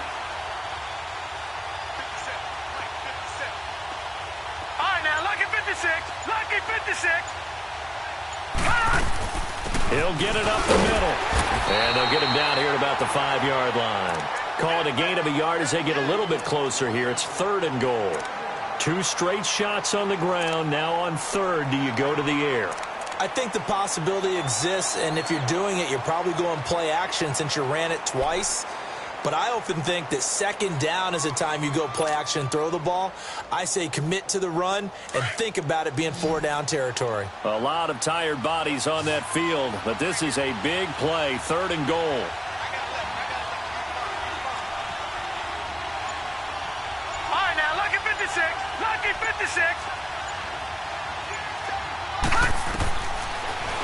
All right, now, Lucky 56! Lucky 56! He'll get it up the middle. And they'll get him down here at about the 5-yard line. Call it a gain of a yard as they get a little bit closer here. It's 3rd and goal. 2 straight shots on the ground. Now on 3rd, do you go to the air? I think the possibility exists, and if you're doing it, you're probably going play action since you ran it twice. But I often think that 2nd down is the time you go play action and throw the ball. I say commit to the run and think about it being 4-down territory. A lot of tired bodies on that field, but this is a big play. 3rd and goal. All right, now, Lucky 56! Lucky 56!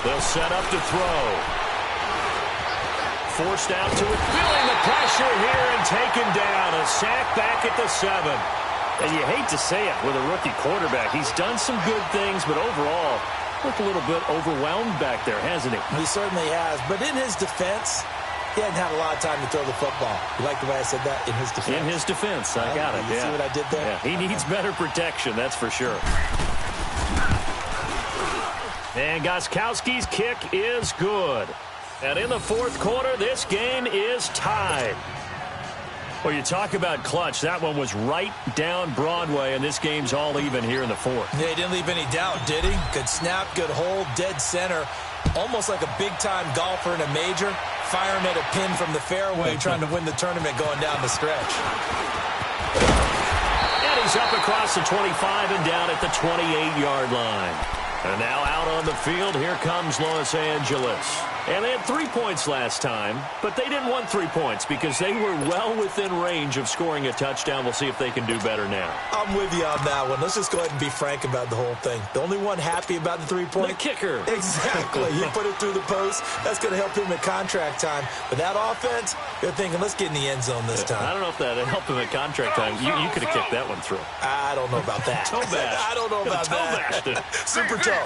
They'll set up to throw. Forced out to it, feeling the pressure here and taken down. A sack back at the 7. And you hate to say it with a rookie quarterback. He's done some good things, but overall, looked a little bit overwhelmed back there, hasn't he? He certainly has. But in his defense, he hadn't had a lot of time to throw the football. You like the way I said that? In his defense. In his defense. I got it. You see what I did there? Yeah, he needs better protection, that's for sure. And Gostkowski's kick is good. And in the 4th quarter, this game is tied. Well, you talk about clutch. That one was right down Broadway, and this game's all even here in the 4th. Yeah, he didn't leave any doubt, did he? Good snap, good hold, dead center. Almost like a big-time golfer in a major, firing at a pin from the fairway, trying to win the tournament going down the stretch. And he's up across the 25 and down at the 28-yard line. And now out on the field, here comes Los Angeles. And they had 3 points last time, but they didn't want 3 points because they were well within range of scoring a touchdown. We'll see if they can do better now. I'm with you on that one. Let's just go ahead and be frank about the whole thing. The only one happy about the 3-point? The kicker. Exactly. He put it through the post. That's going to help him at contract time. But that offense, you're thinking, let's get in the end zone this time. I don't know if that helped him at contract time. You could have kicked that one through. I don't know about that. Toe bash. I don't know about that. Toe bashed it. Super toe.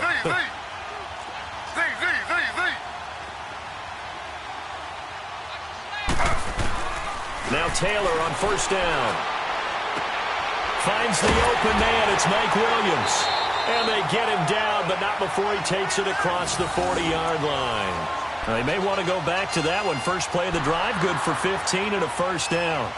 Now Taylor on 1st down. Finds the open man. It's Mike Williams. And they get him down, but not before he takes it across the 40-yard line. Now, they may want to go back to that one. First play of the drive, good for 15 and a 1st down.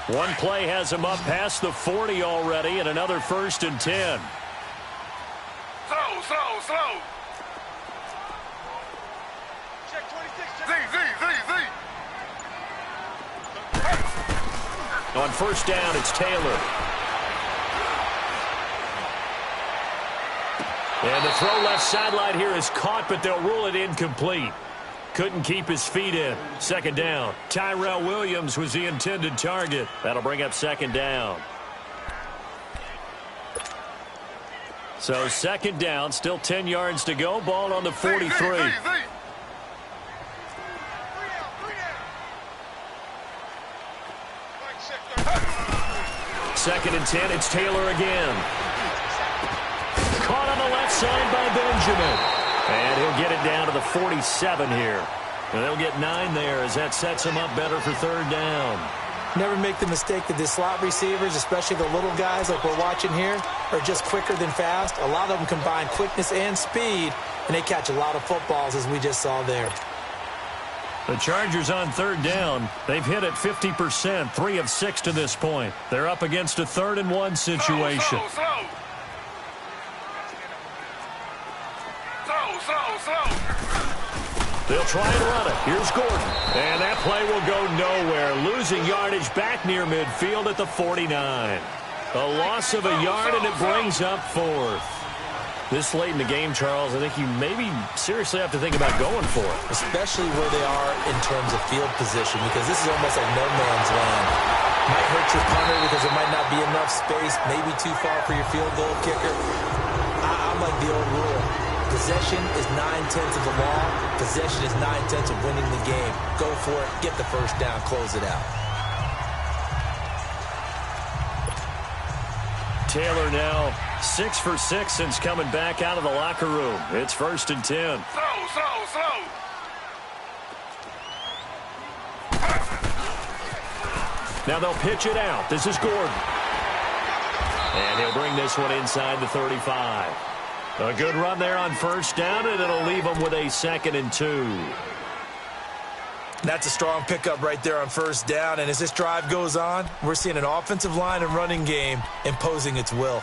One play has him up past the 40 already, and another 1st and 10. Slow. Check 26. On 1st down, it's Taylor. And the throw left sideline here is caught, but they'll rule it incomplete. Couldn't keep his feet in. 2nd down. Tyrell Williams was the intended target. That'll bring up 2nd down. So 2nd down, still 10 yards to go. Ball on the 43. 2nd and 10, it's Taylor again. Caught on the left side by Benjamin. And he'll get it down to the 47 here. And they'll get 9 there as that sets him up better for 3rd down. Never make the mistake that the slot receivers, especially the little guys like we're watching here, are just quicker than fast. A lot of them combine quickness and speed, and they catch a lot of footballs, as we just saw there. The Chargers on third down. They've hit it 50%, 3 of 6 to this point. They're up against a 3rd-and-1 situation. Slow. They'll try and run it. Here's Gordon. And that play will go nowhere. Losing yardage back near midfield at the 49. A loss of a yard, and it brings up 4th. This late in the game, Charles, I think you maybe seriously have to think about going for it. Especially where they are in terms of field position, because this is almost like no man's land. Might hurt your punter because there might not be enough space, maybe too far for your field goal kicker. I'm like the old rule. Possession is 9/10 of the law. Possession is 9/10 of winning the game. Go for it. Get the first down. Close it out. Taylor now 6 for 6 since coming back out of the locker room. It's 1st and 10. Slow. Now they'll pitch it out. This is Gordon. And he'll bring this one inside the 35. A good run there on 1st down, and it'll leave them with a 2nd and 2. That's a strong pickup right there on 1st down, and as this drive goes on, we're seeing an offensive line and running game imposing its will.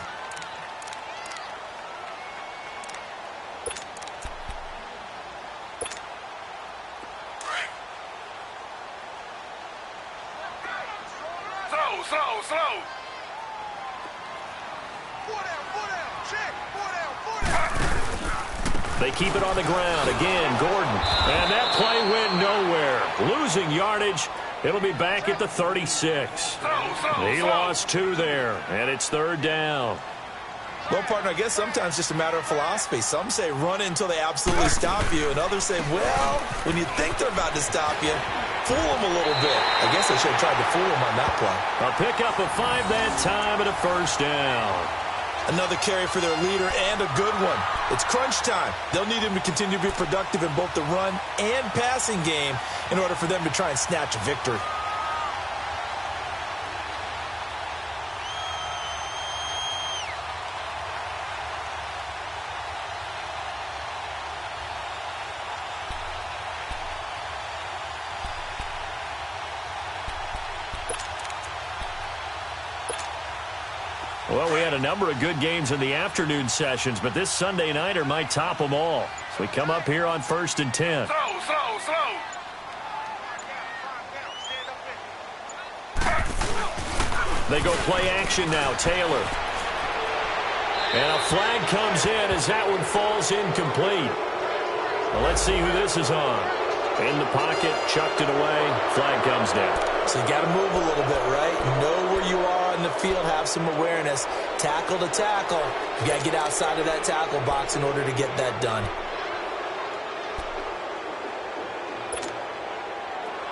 Slow. They keep it on the ground. Again, Gordon. And that play went nowhere. Losing yardage. It'll be back at the 36. He lost 2 there, and it's 3rd down. Well, partner, I guess sometimes it's just a matter of philosophy. Some say run it until they absolutely stop you, and others say, well, when you think they're about to stop you, fool them a little bit. I guess they should have tried to fool them on that play. A pickup of 5 that time and a 1st down. Another carry for their leader and a good one. It's crunch time. They'll need him to continue to be productive in both the run and passing game in order for them to try and snatch a victory. Well, we had a number of good games in the afternoon sessions, but this Sunday nighter might top them all. So we come up here on 1st and 10. Slow. They go play action now. Taylor. And a flag comes in as that one falls incomplete. Well, let's see who this is on. In the pocket, chucked it away. Flag comes down. So you got to move a little bit, right? Know where you are in the field, have some awareness. Tackle to tackle. You got to get outside of that tackle box in order to get that done.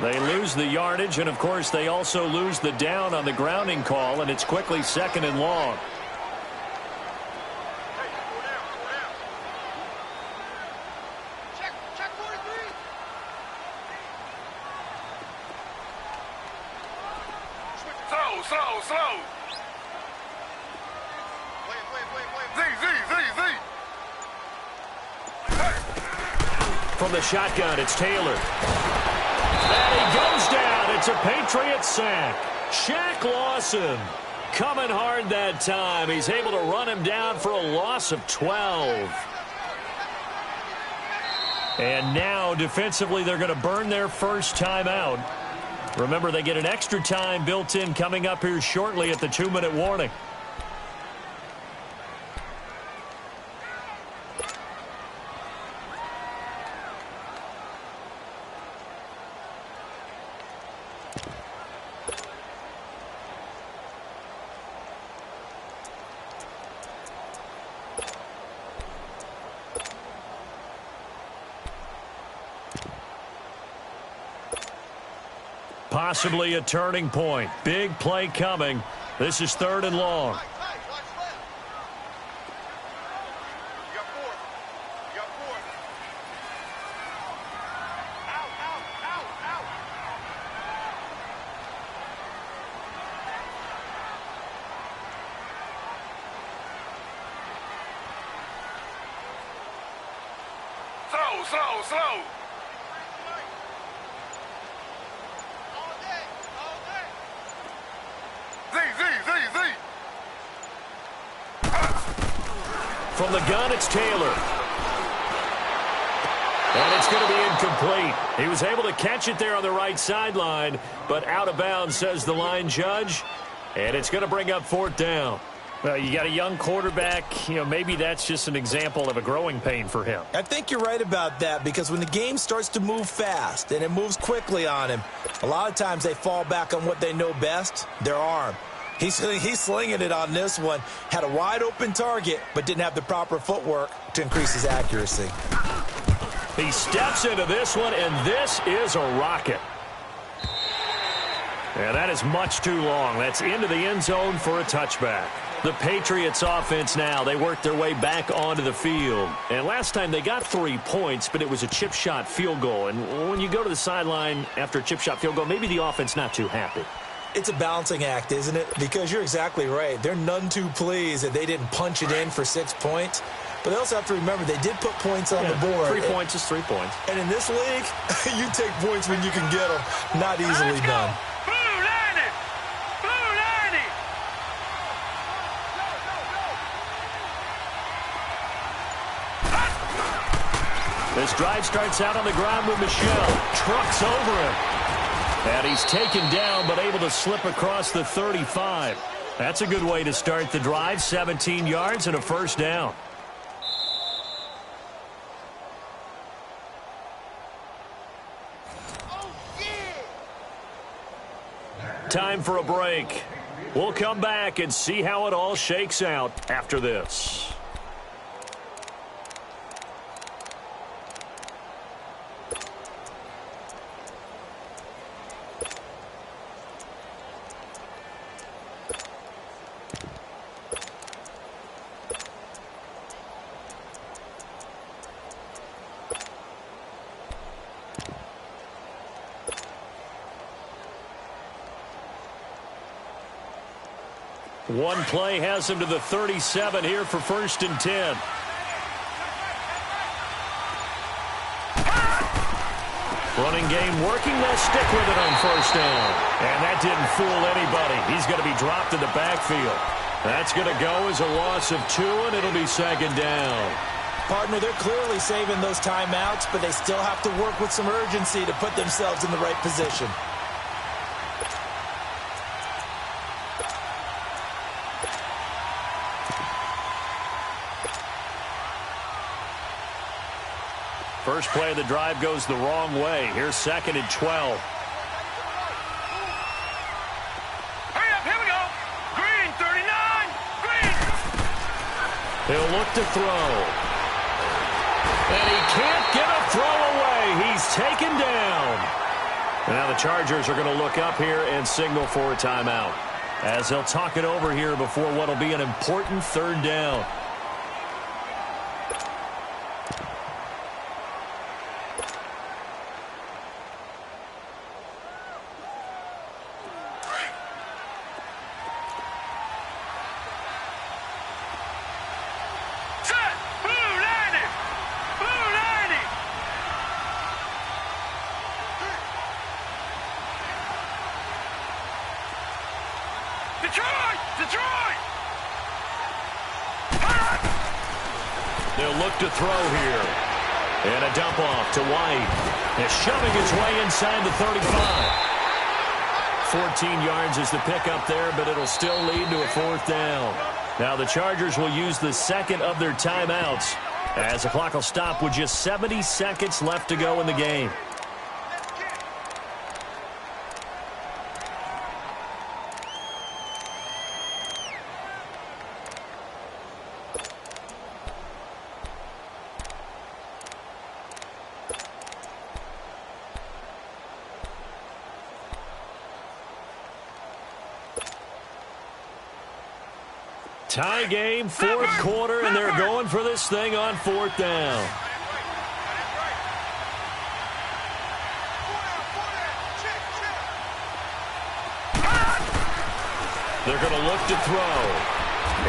They lose the yardage, and, of course, they also lose the down on the grounding call, and it's quickly 2nd and long. Slow. Z. From the shotgun, it's Taylor. And he goes down. It's a Patriot sack. Shaq Lawson coming hard that time. He's able to run him down for a loss of 12. And now, defensively, they're going to burn their first timeout. Remember, they get an extra time built in coming up here shortly at the 2-minute warning. Possibly a turning point. Big play coming. This is 3rd and long. Slow. Z. From the gun, it's Taylor. And it's going to be incomplete. He was able to catch it there on the right sideline, but out of bounds, says the line judge. And it's going to bring up 4th down. Well, you got a young quarterback. You know, maybe that's just an example of a growing pain for him. I think you're right about that, because when the game starts to move fast and it moves quickly on him, a lot of times they fall back on what they know best, their arm. He's slinging it on this one. Had a wide-open target, but didn't have the proper footwork to increase his accuracy. He steps into this one, and this is a rocket. And that is much too long. That's into the end zone for a touchback. The Patriots offense now, they worked their way back onto the field. And last time they got 3 points, but it was a chip shot field goal. And when you go to the sideline after a chip shot field goal, maybe the offense not too happy. It's a balancing act, isn't it? Because you're exactly right. They're none too pleased that they didn't punch it in for 6 points. But they also have to remember they did put points on the board. 3 points is 3 points. And in this league, you take points when you can get them. Not easily done. This drive starts out on the ground with Michel. Trucks over him. And he's taken down, but able to slip across the 35. That's a good way to start the drive. 17 yards and a 1st down. Time for a break. We'll come back and see how it all shakes out after this. One play has him to the 37 here for 1st and 10. Running game working. They'll stick with it on 1st down. And that didn't fool anybody. He's going to be dropped in the backfield. That's going to go as a loss of 2, and it'll be 2nd down. Partner, they're clearly saving those timeouts, but they still have to work with some urgency to put themselves in the right position. First play of the drive goes the wrong way. Here's 2nd and 12. Hurry up, here we go. Green, 39. Green. He'll look to throw. And he can't get a throw away. He's taken down. And now the Chargers are going to look up here and signal for a timeout, as they'll talk it over here before what will be an important 3rd down. Detroit! They'll look to throw here. And a dump off to White. He's shoving his way inside the 35. 14 yards is the pickup there, but it'll still lead to a 4th down. Now the Chargers will use the 2nd of their timeouts, as the clock will stop with just 70 seconds left to go in the game. Tie game, 4th quarter, and they're going for this thing on 4th down. They're going to look to throw.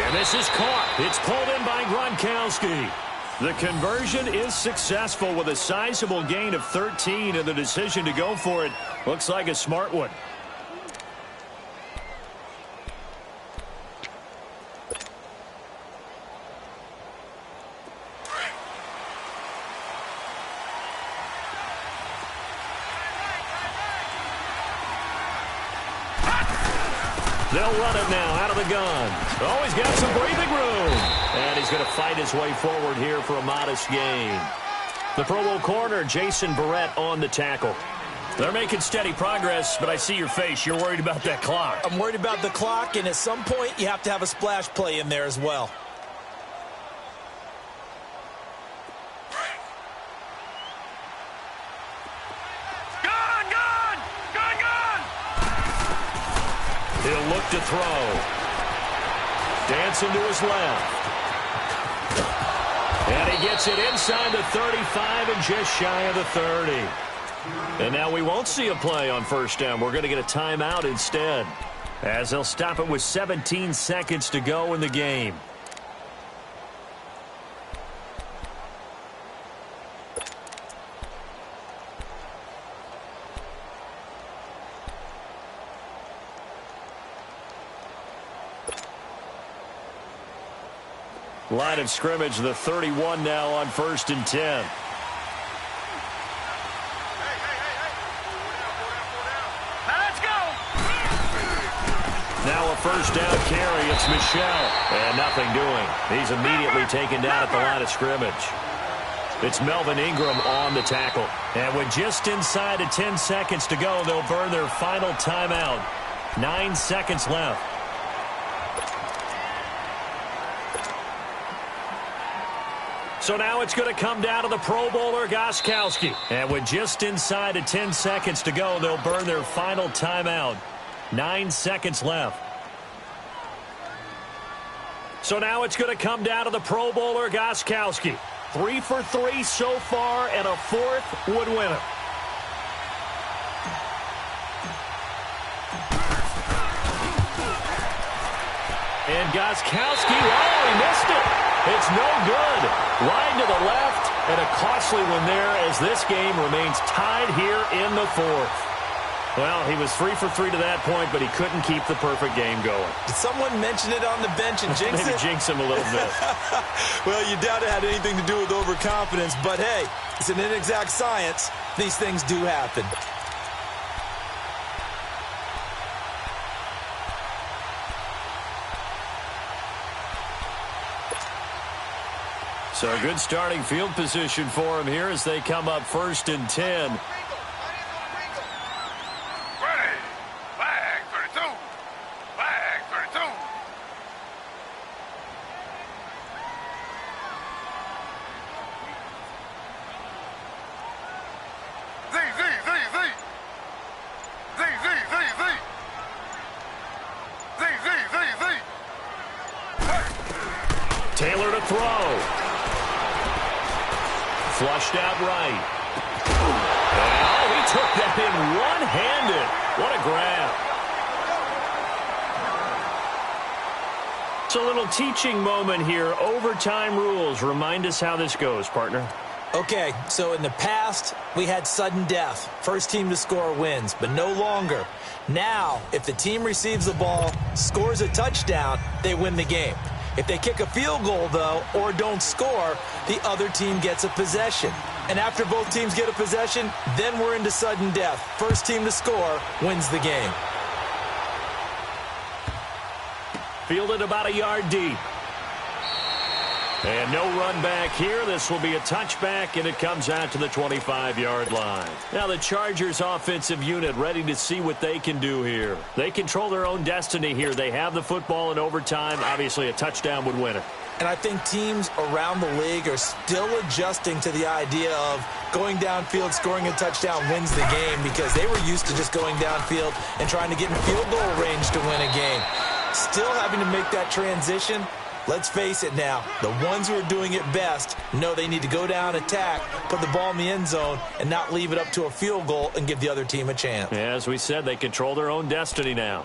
And this is caught. It's pulled in by Gronkowski. The conversion is successful with a sizable gain of 13, and the decision to go for it looks like a smart one. They'll run it now out of the gun. Oh, he's got some breathing room. And he's going to fight his way forward here for a modest gain. The Pro Bowl corner, Jason Barrett, on the tackle. They're making steady progress, but I see your face. You're worried about that clock. I'm worried about the clock, and at some point, you have to have a splash play in there as well. He'll look to throw. Dancing to his left. And he gets it inside the 35 and just shy of the 30. And now we won't see a play on first down. We're going to get a timeout instead, as they'll stop it with 17 seconds to go in the game. Line of scrimmage, the 31 now on 1st and 10. Now a first down carry. It's Michel. And nothing doing. He's immediately taken down at the line of scrimmage. It's Melvin Ingram on the tackle. And with just inside of 10 seconds to go, they'll burn their final timeout. 9 seconds left. So now it's going to come down to the Pro Bowler, Gostkowski. And with just inside of 10 seconds to go, they'll burn their final timeout. 9 seconds left. So now it's going to come down to the Pro Bowler, Gostkowski. 3 for 3 so far, and a 4th would win it. And Gostkowski, oh, he missed it. It's no good. Line to the left, and a costly one there as this game remains tied here in the 4th. Well, he was 3 for 3 to that point, but he couldn't keep the perfect game going. Did someone mention it on the bench and jinx Maybe it? jinx him a little bit. Well, you doubt it had anything to do with overconfidence, but hey, it's an inexact science. These things do happen. So a good starting field position for him here as they come up 1st and 10. Ready. Flag 32. Flag 32. Z. Taylor to throw. Flushed out right. Oh, he took that in one-handed. What a grab. It's a little teaching moment here. Overtime rules. Remind us how this goes, partner. Okay, so in the past, we had sudden death. First team to score wins, but no longer. Now, if the team receives the ball, scores a touchdown, they win the game. If they kick a field goal, though, or don't score, the other team gets a possession. And after both teams get a possession, then we're into sudden death. First team to score wins the game. Fielded about a yard deep. And no run back here. This will be a touchback, and it comes out to the 25-yard line. Now the Chargers offensive unit ready to see what they can do here. They control their own destiny here. They have the football in overtime. Obviously, a touchdown would win it. And I think teams around the league are still adjusting to the idea of going downfield, scoring a touchdown wins the game, because they were used to just going downfield and trying to get in field goal range to win a game. Still having to make that transition. Let's face it now, the ones who are doing it best know they need to go down, attack, put the ball in the end zone, and not leave it up to a field goal and give the other team a chance. Yeah, as we said, they control their own destiny now.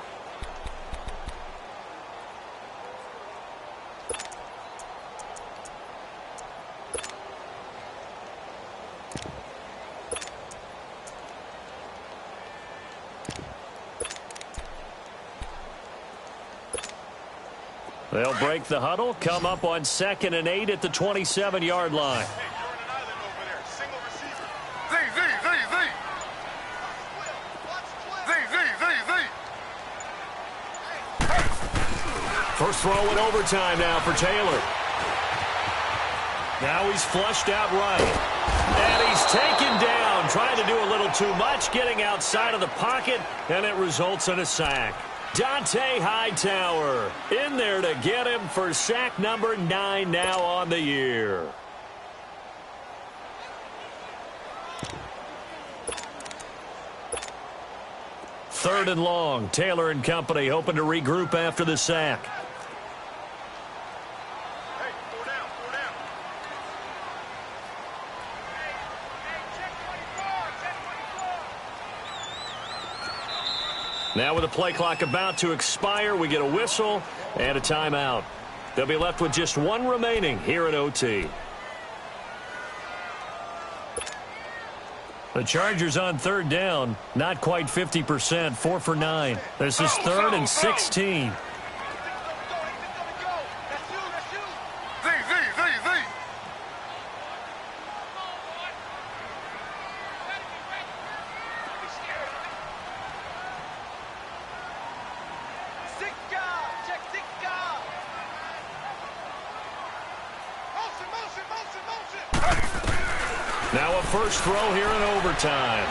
They'll break the huddle, come up on 2nd and 8 at the 27-yard line. First throw in overtime now for Taylor. Now he's flushed out right. And he's taken down, trying to do a little too much, getting outside of the pocket, and it results in a sack. Dante Hightower in there to get him for sack number 9 now on the year. Third and long. Taylor and company hoping to regroup after the sack. Now with the play clock about to expire, we get a whistle and a timeout. They'll be left with just one remaining here at OT. The Chargers on third down, not quite 50%, 4 for 9. This is 3rd and 16. Now a first throw here in overtime.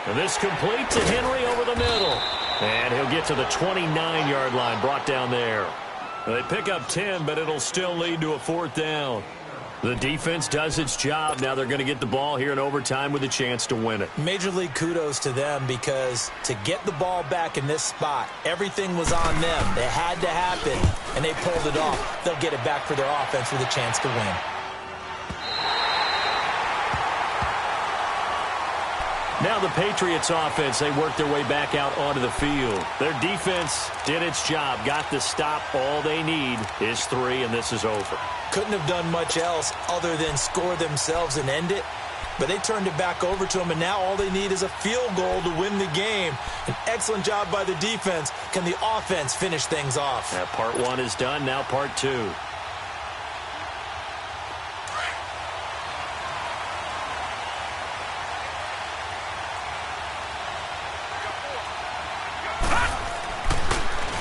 And this complete to Henry over the middle. And he'll get to the 29-yard line, brought down there. They pick up 10, but it'll still lead to a 4th down. The defense does its job. Now they're going to get the ball here in overtime with a chance to win it. Major league kudos to them, because to get the ball back in this spot, everything was on them. They had to happen, and they pulled it off. They'll get it back for their offense with a chance to win. Now the Patriots offense, they work their way back out onto the field. Their defense did its job, got the stop. All they need is 3, and this is over. Couldn't have done much else other than score themselves and end it. But they turned it back over to them, and now all they need is a field goal to win the game. An excellent job by the defense. Can the offense finish things off? That part 1 is done, now part 2.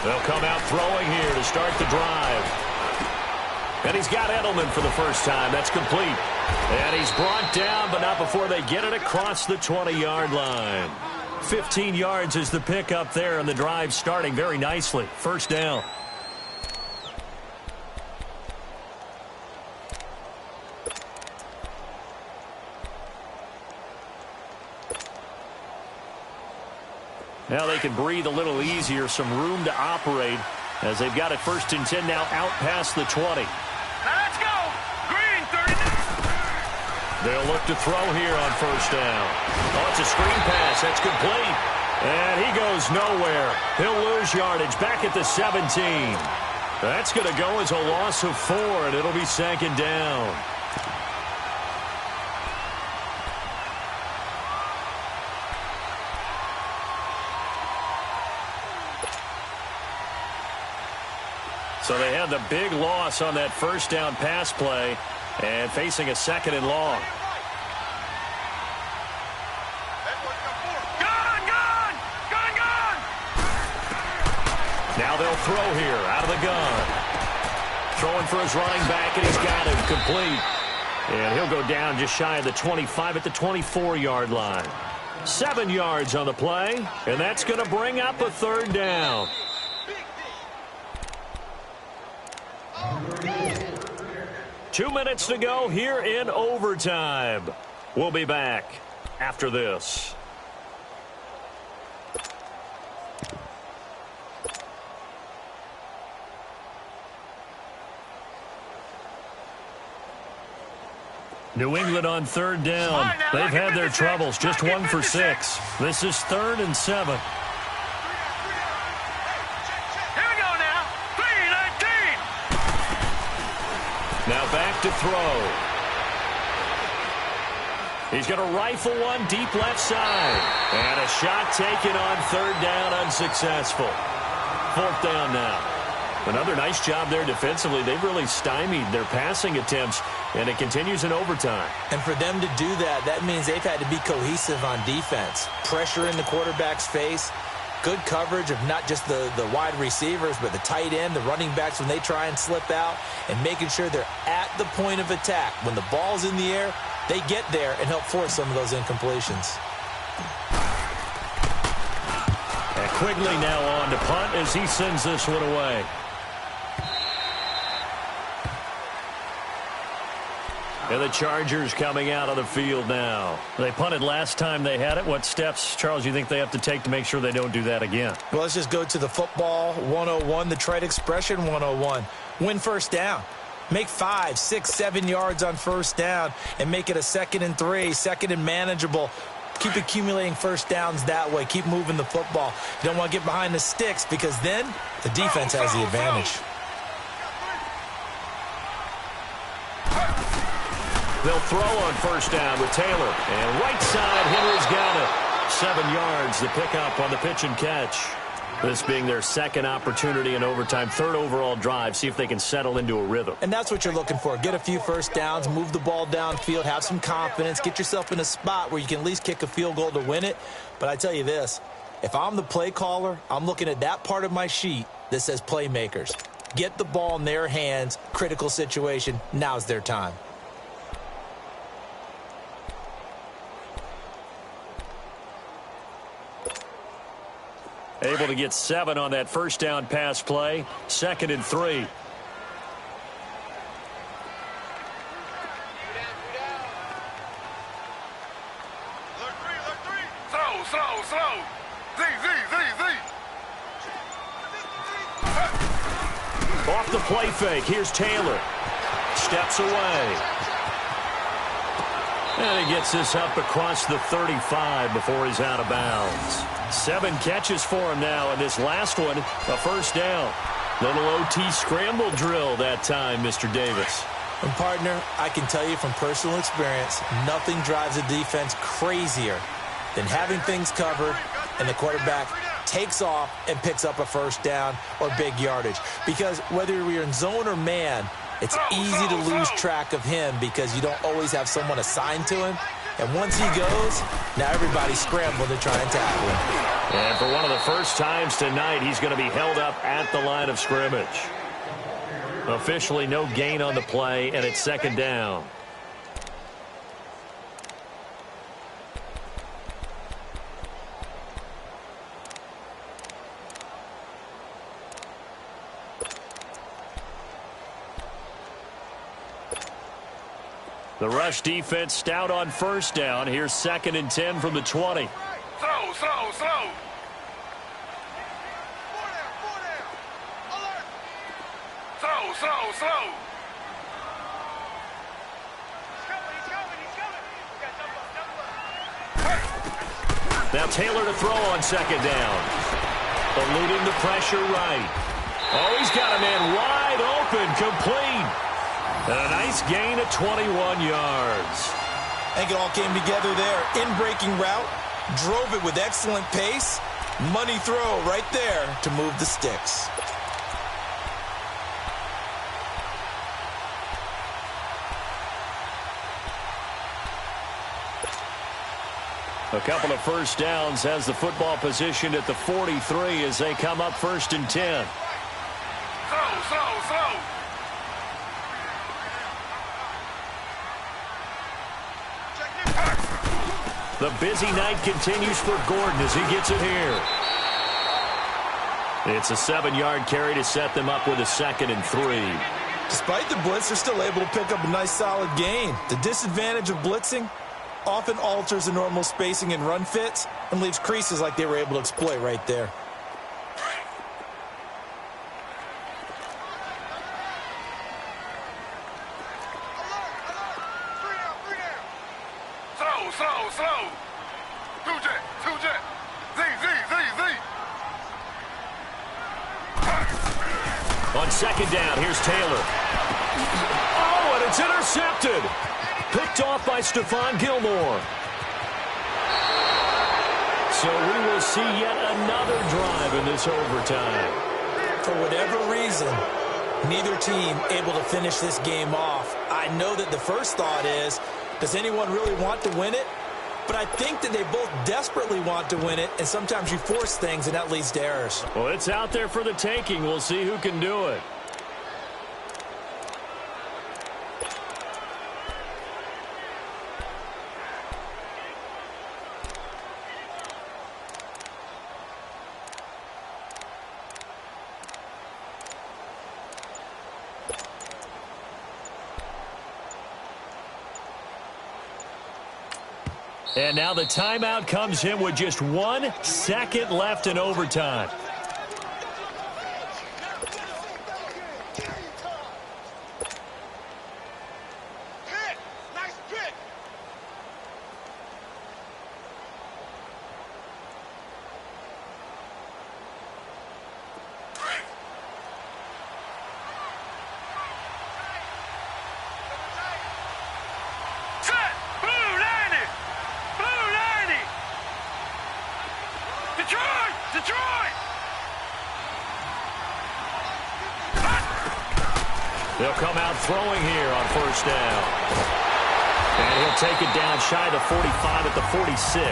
They'll come out throwing here to start the drive. And he's got Edelman for the first time. That's complete. And he's brought down, but not before they get it across the 20-yard line. 15 yards is the pickup there, and the drive starting very nicely. First down. Now they can breathe a little easier, some room to operate as they've got it 1st and 10 now out past the 20. Now let's go. Green 39. They'll look to throw here on 1st down. Oh, it's a screen pass. That's complete. And he goes nowhere. He'll lose yardage back at the 17. That's going to go as a loss of 4, and it'll be 2nd down. So they had the big loss on that 1st down pass play and facing a 2nd and long. Now they'll throw here out of the gun. Throwing for his running back, and he's got him complete. And he'll go down just shy of the 25 at the 24-yard line. 7 yards on the play, and that's going to bring up a 3rd down. Two minutes to go here in overtime. We'll be back after this. New England on 3rd down. They've had their troubles. Just 1 for 6. This is 3rd and 7. Now back to throw. He's going to rifle one deep left side. And a shot taken on 3rd down, unsuccessful. 4th down now. Another nice job there defensively. They've really stymied their passing attempts, and it continues in overtime. And for them to do that, that means they've had to be cohesive on defense. Pressure in the quarterback's face, good coverage of not just the wide receivers, but the tight end, the running backs when they try and slip out, and making sure they're at the point of attack. When the ball's in the air, they get there and help force some of those incompletions. And Quigley now on to punt as he sends this one away. And the Chargers coming out of the field now. They punted last time they had it. What steps, Charles, you think they have to take to make sure they don't do that again? Well, let's just go to the football 101, the trite expression 101. Win first down. Make 5, 6, 7 yards on first down and make it a 2nd and 3, 2nd and manageable. Keep accumulating first downs that way. Keep moving the football. You don't want to get behind the sticks because then the defense has the advantage. They'll throw on first down with Taylor. And right side, Henry's got it. 7 yards, the pickup on the pitch and catch. This being their 2nd opportunity in overtime, 3rd overall drive. See if they can settle into a rhythm. And that's what you're looking for. Get a few first downs, move the ball downfield, have some confidence, get yourself in a spot where you can at least kick a field goal to win it. But I tell you this, if I'm the play caller, I'm looking at that part of my sheet that says playmakers. Get the ball in their hands, critical situation, now's their time. Able to get 7 on that first down pass play. 2nd and 3. Slow. Z. Off the play fake. Here's Taylor. Steps away. And he gets this up across the 35 before he's out of bounds. 7 catches for him now, and this last one, a first down. Little OT scramble drill that time, Mr. Davis. And, partner, I can tell you from personal experience, nothing drives a defense crazier than having things covered and the quarterback takes off and picks up a first down or big yardage. Because whether you're in zone or man, it's easy to lose track of him because you don't always have someone assigned to him. And once he goes, now everybody's scrambling to try and tackle him. And for one of the first times tonight, he's going to be held up at the line of scrimmage. Officially no gain on the play, and it's 2nd down. The rush defense stout on first down. Here's 2nd and 10 from the 20. Slow. Slow. Now Taylor to throw on 2nd down. Eluding the pressure right. Oh, he's got a man wide open, complete. And a nice gain of 21 yards. I think it all came together there. In-breaking route, drove it with excellent pace. Money throw right there to move the sticks. A couple of first downs has the football positioned at the 43 as they come up 1st and 10. Slow. The busy night continues for Gordon as he gets it here. It's a 7-yard carry to set them up with a 2nd and 3. Despite the blitz, they're still able to pick up a nice solid gain. The disadvantage of blitzing often alters the normal spacing and run fits and leaves creases like they were able to exploit right there. Slow. Two jet. Z. On 2nd down, here's Taylor. Oh, and it's intercepted. Picked off by Stephon Gilmore. So we will see yet another drive in this overtime. For whatever reason, neither team able to finish this game off. I know that the first thought is, does anyone really want to win it? But I think that they both desperately want to win it, and sometimes you force things, and that leads to errors. Well, it's out there for the taking. We'll see who can do it. And now the timeout comes in with just 1 second left in overtime. Nice pick. Set. Blue 90. Blue 90. Detroit. Detroit. They'll come out throwing here on first down. And he'll take it down shy of the 45 at the 46.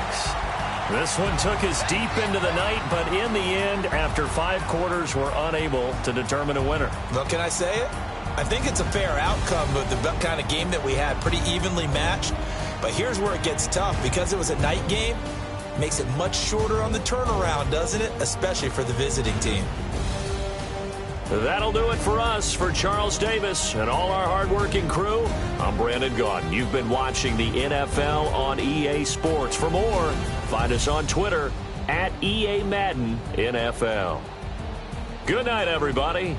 This one took us deep into the night, but in the end, after 5 quarters, we're unable to determine a winner. Well, can I say it? I think it's a fair outcome of the kind of game that we had, pretty evenly matched. But here's where it gets tough. Because it was a night game, makes it much shorter on the turnaround, doesn't it? Especially for the visiting team. That'll do it for us. For Charles Davis and all our hardworking crew, I'm Brandon Gaudin. You've been watching the NFL on EA Sports. For more, find us on Twitter at EA Madden NFL. Good night, everybody.